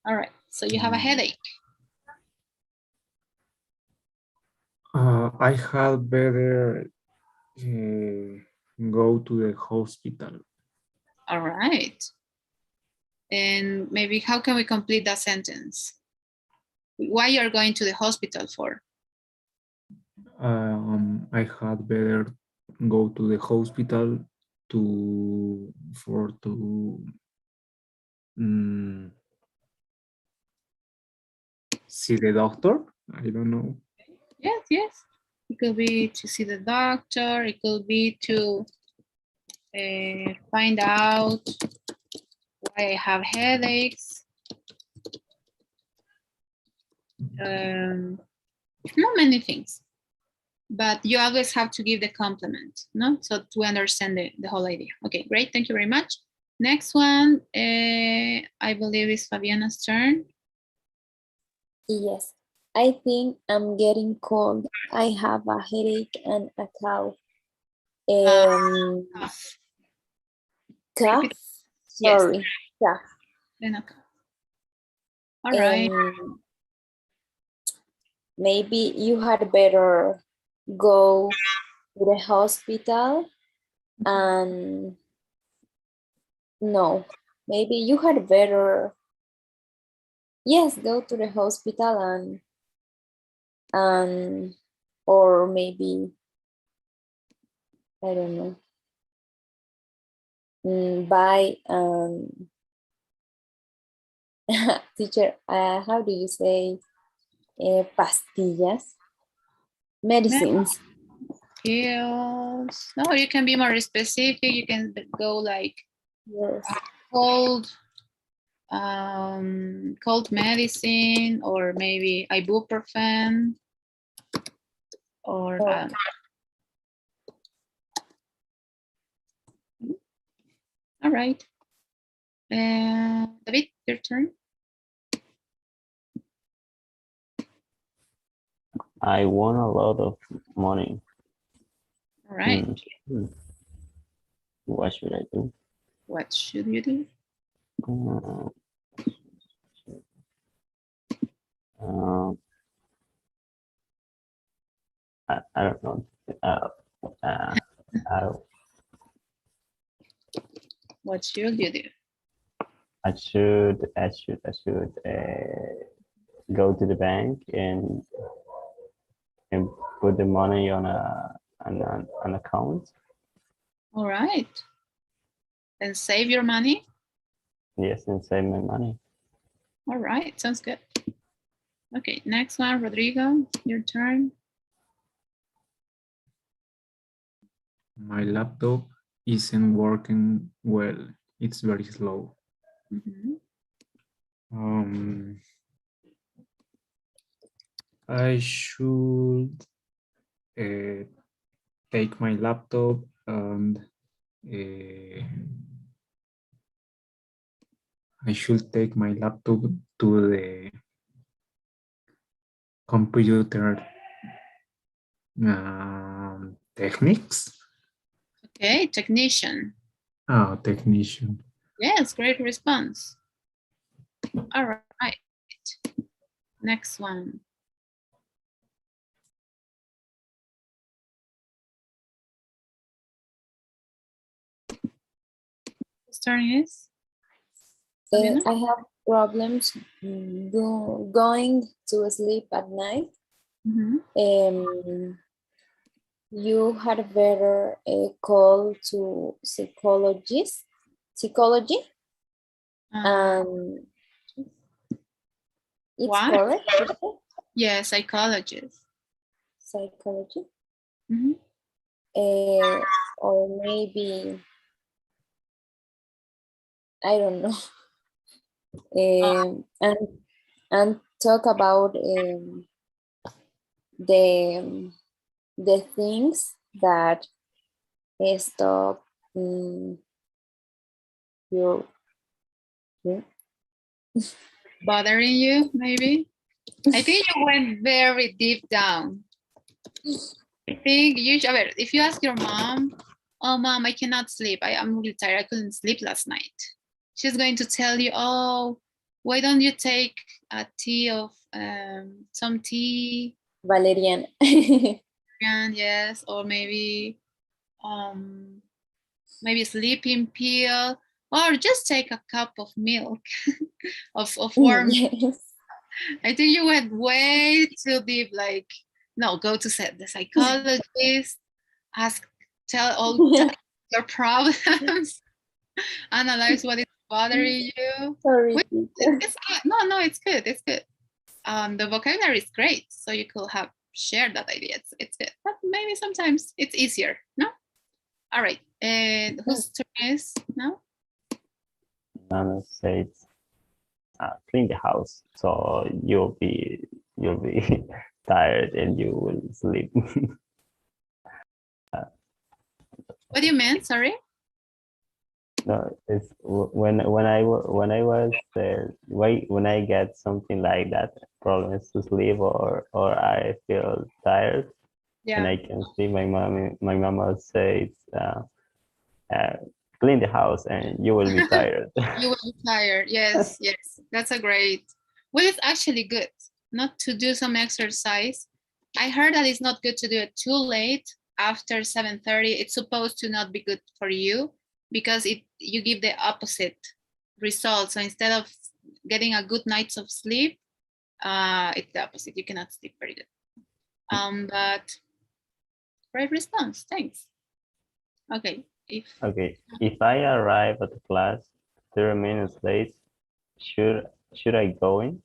All right. So you have a headache. I had better go to the hospital. All right. And maybe how can we complete that sentence? Why you're going to the hospital for? I had better go to the hospital to see the doctor. I don't know. Yes. It could be to see the doctor. It could be to find out why I have headaches. Not many things, but you always have to give the compliment, no? So to understand the whole idea. Okay, great. Thank you very much. Next one, I believe is Fabiana's turn. Yes, I think I'm getting cold. I have a headache and a cough. Cough? Sorry, cough. All right. Maybe you had better go to the hospital and no, maybe you had better Yes, go to the hospital and or maybe, I don't know, buy teacher, how do you say pastillas? Medicines. Pills. No, you can be more specific. You can go like Yes. cold, cold medicine, or maybe ibuprofen, or Oh. all right. David, your turn. I won a lot of money. All right. What should I do? What should you do? I don't know. What should you do? I should go to the bank and put the money on an account. All right. And save your money. Yes, and save my money. All right, sounds good. Okay, next one, Rodrigo, your turn. My laptop isn't working well. It's very slow. I should take my laptop and I should take my laptop to the computer techniques. Okay, technician. Oh, technician. Yes, great response. All right. Next one. Whose turn is? I have problems going to sleep at night. You had better call to psychology. It's what? correct? Yeah, psychologist. Psychology. Or maybe, I don't know. And talk about the things that stop your bothering you, maybe? I think you went very deep down. I think if you ask your mom, oh, mom, I cannot sleep. I'm really tired. I couldn't sleep last night. She's going to tell you, oh, why don't you take a tea of some tea? Valerian. Yes, or maybe sleeping pill, or just take a cup of milk of warm. Yes. I think you went way too deep. Like, no, go to the psychologist, tell your problems, analyze what is bothering you. Sorry. It's good. No, it's good. It's good. The vocabulary is great, so you could have shared that idea. It's good, but maybe sometimes it's easier. No. All right. And whose turn is now? Nana says, clean the house, so you'll be tired and you will sleep. What do you mean? Sorry. No, it's when I get something like that, problems to sleep or I feel tired, and I can see my mama says, clean the house and you will be tired. You will be tired. Yes, yes. That's a great. Well, it's actually good not to do some exercise. I heard that it's not good to do it too late after 7:30. It's supposed to not be good for you because you give the opposite result. So instead of getting a good nights of sleep, it's the opposite. You cannot sleep very good. But great response. Thanks. Okay. If I arrive at the class 30 minutes late, should I go in?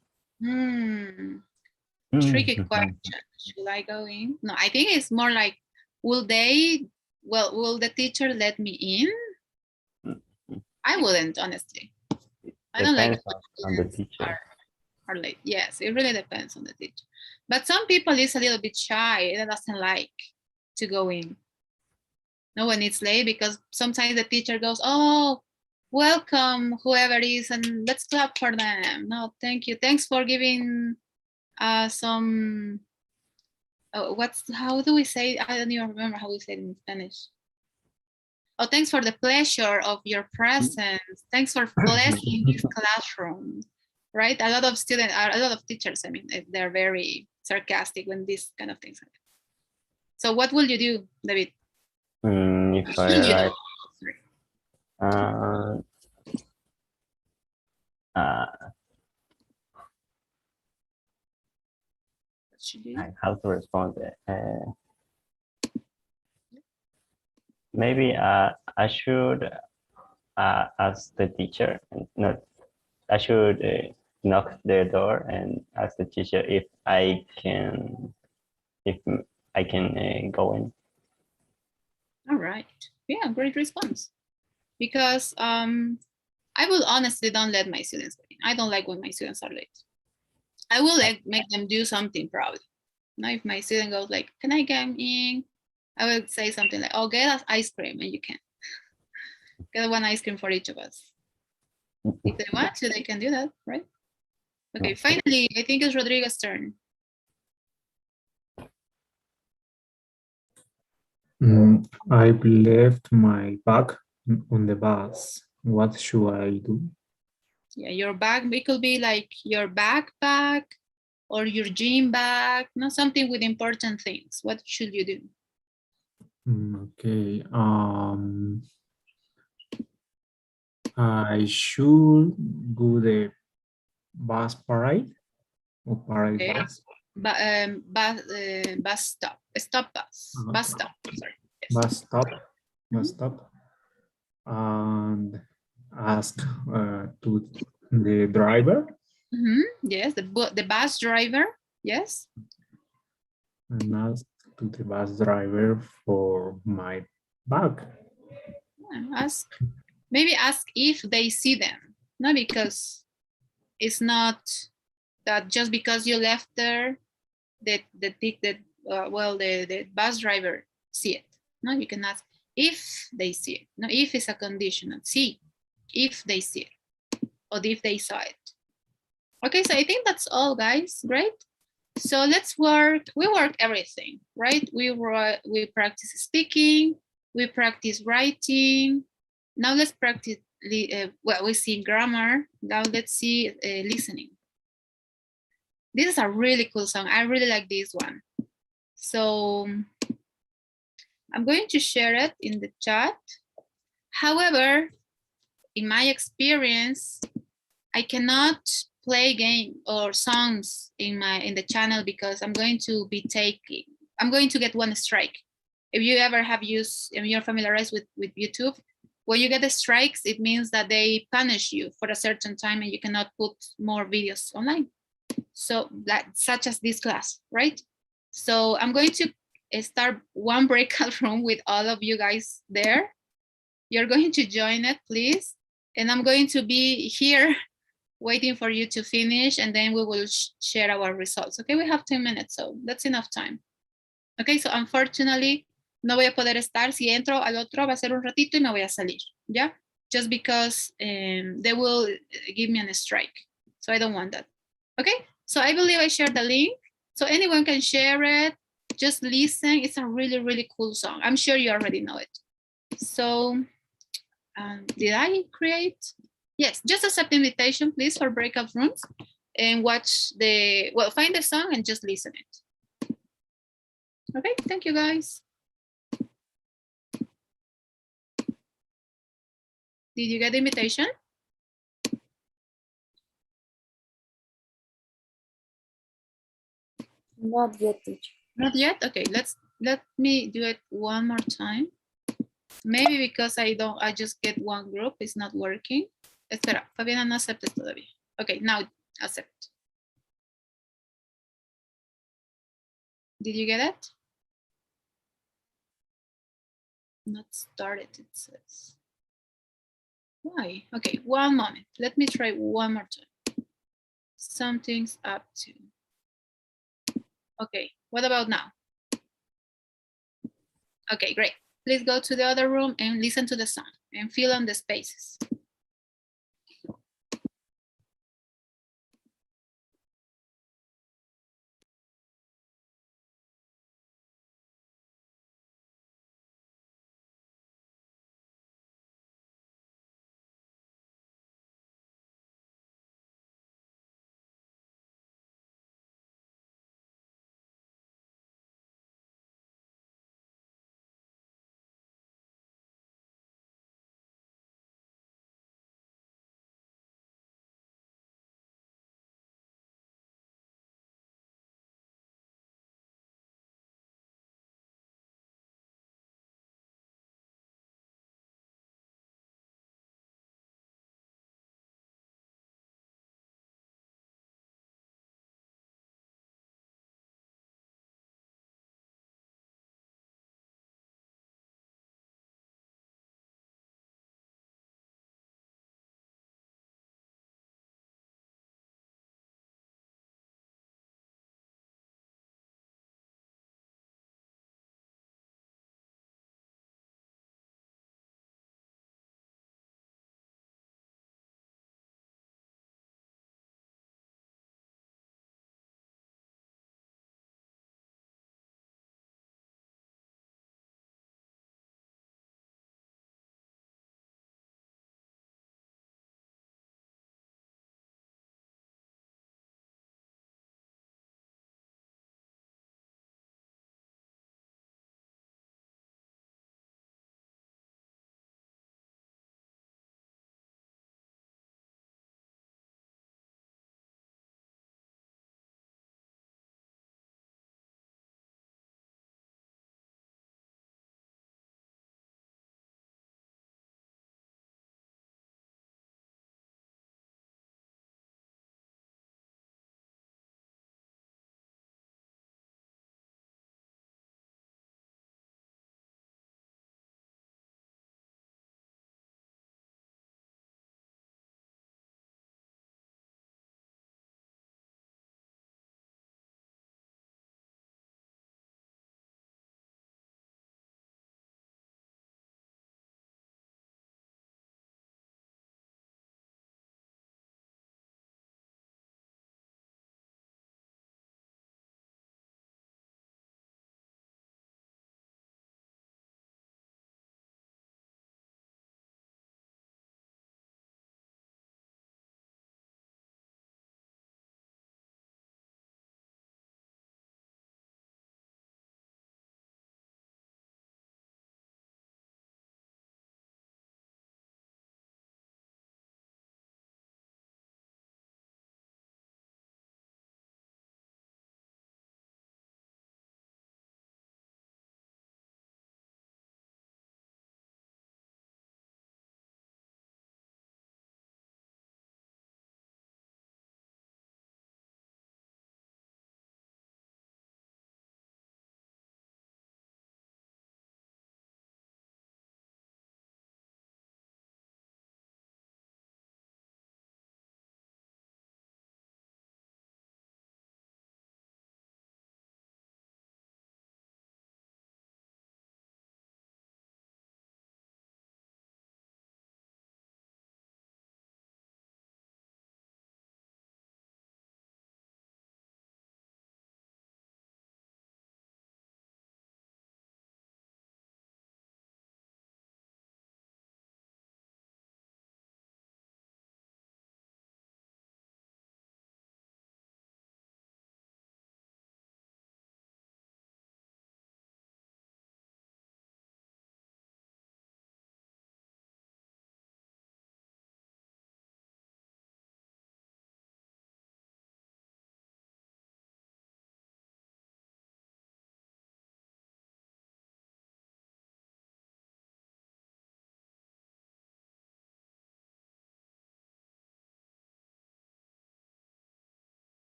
Tricky question. Should I go in? No, I think it's more like, will the teacher let me in? I wouldn't, honestly. I don't like on the teacher. Are late. Yes, it really depends on the teacher. But some people is a little bit shy that doesn't like to go in. No, when it's late, because sometimes the teacher goes, "Oh, welcome, whoever is, and let's clap for them." No, thank you. Thanks for giving some. How do we say? I don't even remember how we say it in Spanish. Oh, thanks for the pleasure of your presence. Thanks for blessing this classroom. Right? A lot of students, a lot of teachers, I mean, they're very sarcastic when these kind of things happen. So what will you do, David? If I how to respond? Maybe I should ask the teacher. No, I should knock their door and ask the teacher if I can go in. All right. Yeah, great response. Because I will honestly don't let my students go in. I don't like when my students are late. I will make them do something probably. Now, if my student goes like, "Can I get in?" I will say something like, "Oh, get us ice cream," and you can get one ice cream for each of us. If they want to, they can do that, right? Okay, finally, I think it's Rodrigo's turn. I've left my bag on the bus. What should I do? Yeah, your bag, it could be like your backpack or your gym bag, not something with important things. What should you do? Okay. I should go the bus parade or parade Okay. bus. Bus stop, stop bus, bus stop, sorry. Yes. Bus stop, and ask to the driver. Yes, the bus driver, yes. And ask to the bus driver for my bag. Yeah, maybe ask if they see them, not because it's not that just because you left there, the bus driver see it. No, you can ask if they see it. No, if is a conditional. See if they see it or if they saw it. Okay, so I think that's all, guys. Great. So let's work. We work everything, right? We practice speaking. We practice writing. Now let's practice. We see grammar. Now let's see listening. This is a really cool song. I really like this one. So I'm going to share it in the chat. However, in my experience, I cannot play game or songs in the channel because I'm going to get one strike. If you ever have used, if you're familiarized with YouTube, when you get the strikes, it means that they punish you for a certain time and you cannot put more videos online. So such as this class, right? So I'm going to start one breakout room with all of you guys there. You're going to join it, please. And I'm going to be here waiting for you to finish, and then we will share our results. Okay, we have 10 minutes, so that's enough time. Okay, so unfortunately, no voy a poder estar. Si entro al otro, va a ser un ratito y me voy a salir, ¿ya? Just because they will give me a strike. So I don't want that. Okay, so I believe I shared the link. So anyone can share it. Just listen. It's a really, really cool song. I'm sure you already know it. So did I create? Yes, just accept the invitation, please, for breakout rooms and watch find the song and just listen it. Okay, thank you guys. Did you get the invitation? Not yet, teacher. Not yet? Okay, let me do it one more time. Maybe because I just get one group, it's not working. Espera, Fabiana, no aceptes todavía. Okay, now accept. Did you get it? Not started, it says. Why? Okay, one moment. Let me try one more time. Something's up to. Okay, what about now? Okay, great. Please go to the other room and listen to the song and fill in the spaces.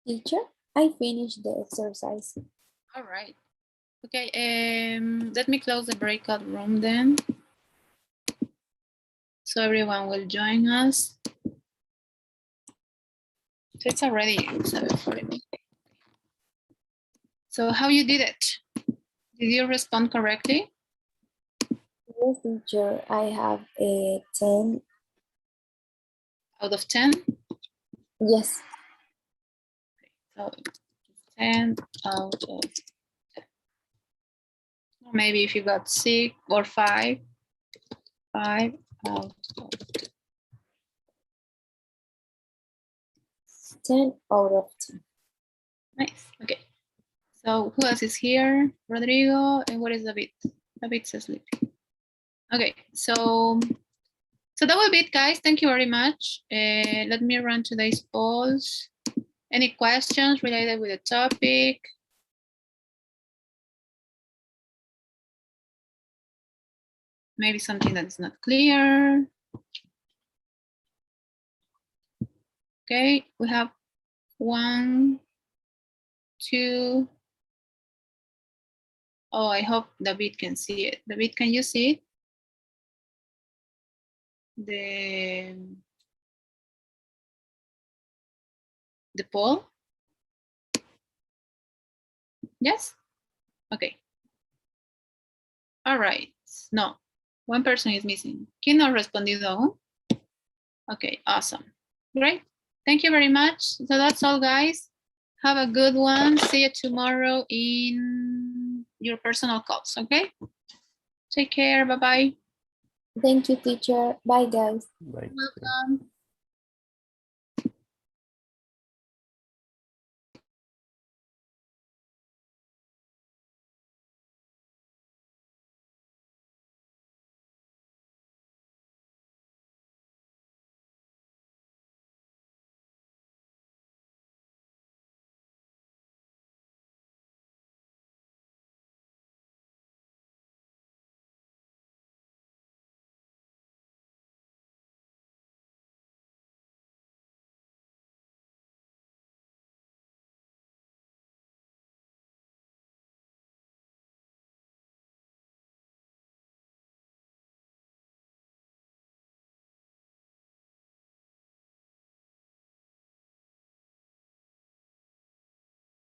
Teacher, I finished the exercise. All right. Okay, let me close the breakout room then. So everyone will join us. So it's already 7:40. So how you did it? Did you respond correctly? Yes, teacher, I have a 10. Out of 10? Yes, So 10 out of 10. Or maybe if you got 6 or 5, 5 out of 10. 10 out of 10. Nice. Okay. So who else is here? Rodrigo, and what is David? David's asleep. Okay, so that will be it, guys. Thank you very much. Let me run today's polls. Any questions related with the topic? Maybe something that's not clear. Okay, we have 1, 2. Oh, I hope David can see it. David, can you see it? The poll? Yes? Okay. All right. No, one person is missing. ¿Quién no ha respondido aún? Okay, awesome. Great. Thank you very much. So that's all, guys. Have a good one. See you tomorrow in your personal calls, okay? Take care. Bye-bye. Thank you, teacher. Bye, guys. Right. Welcome.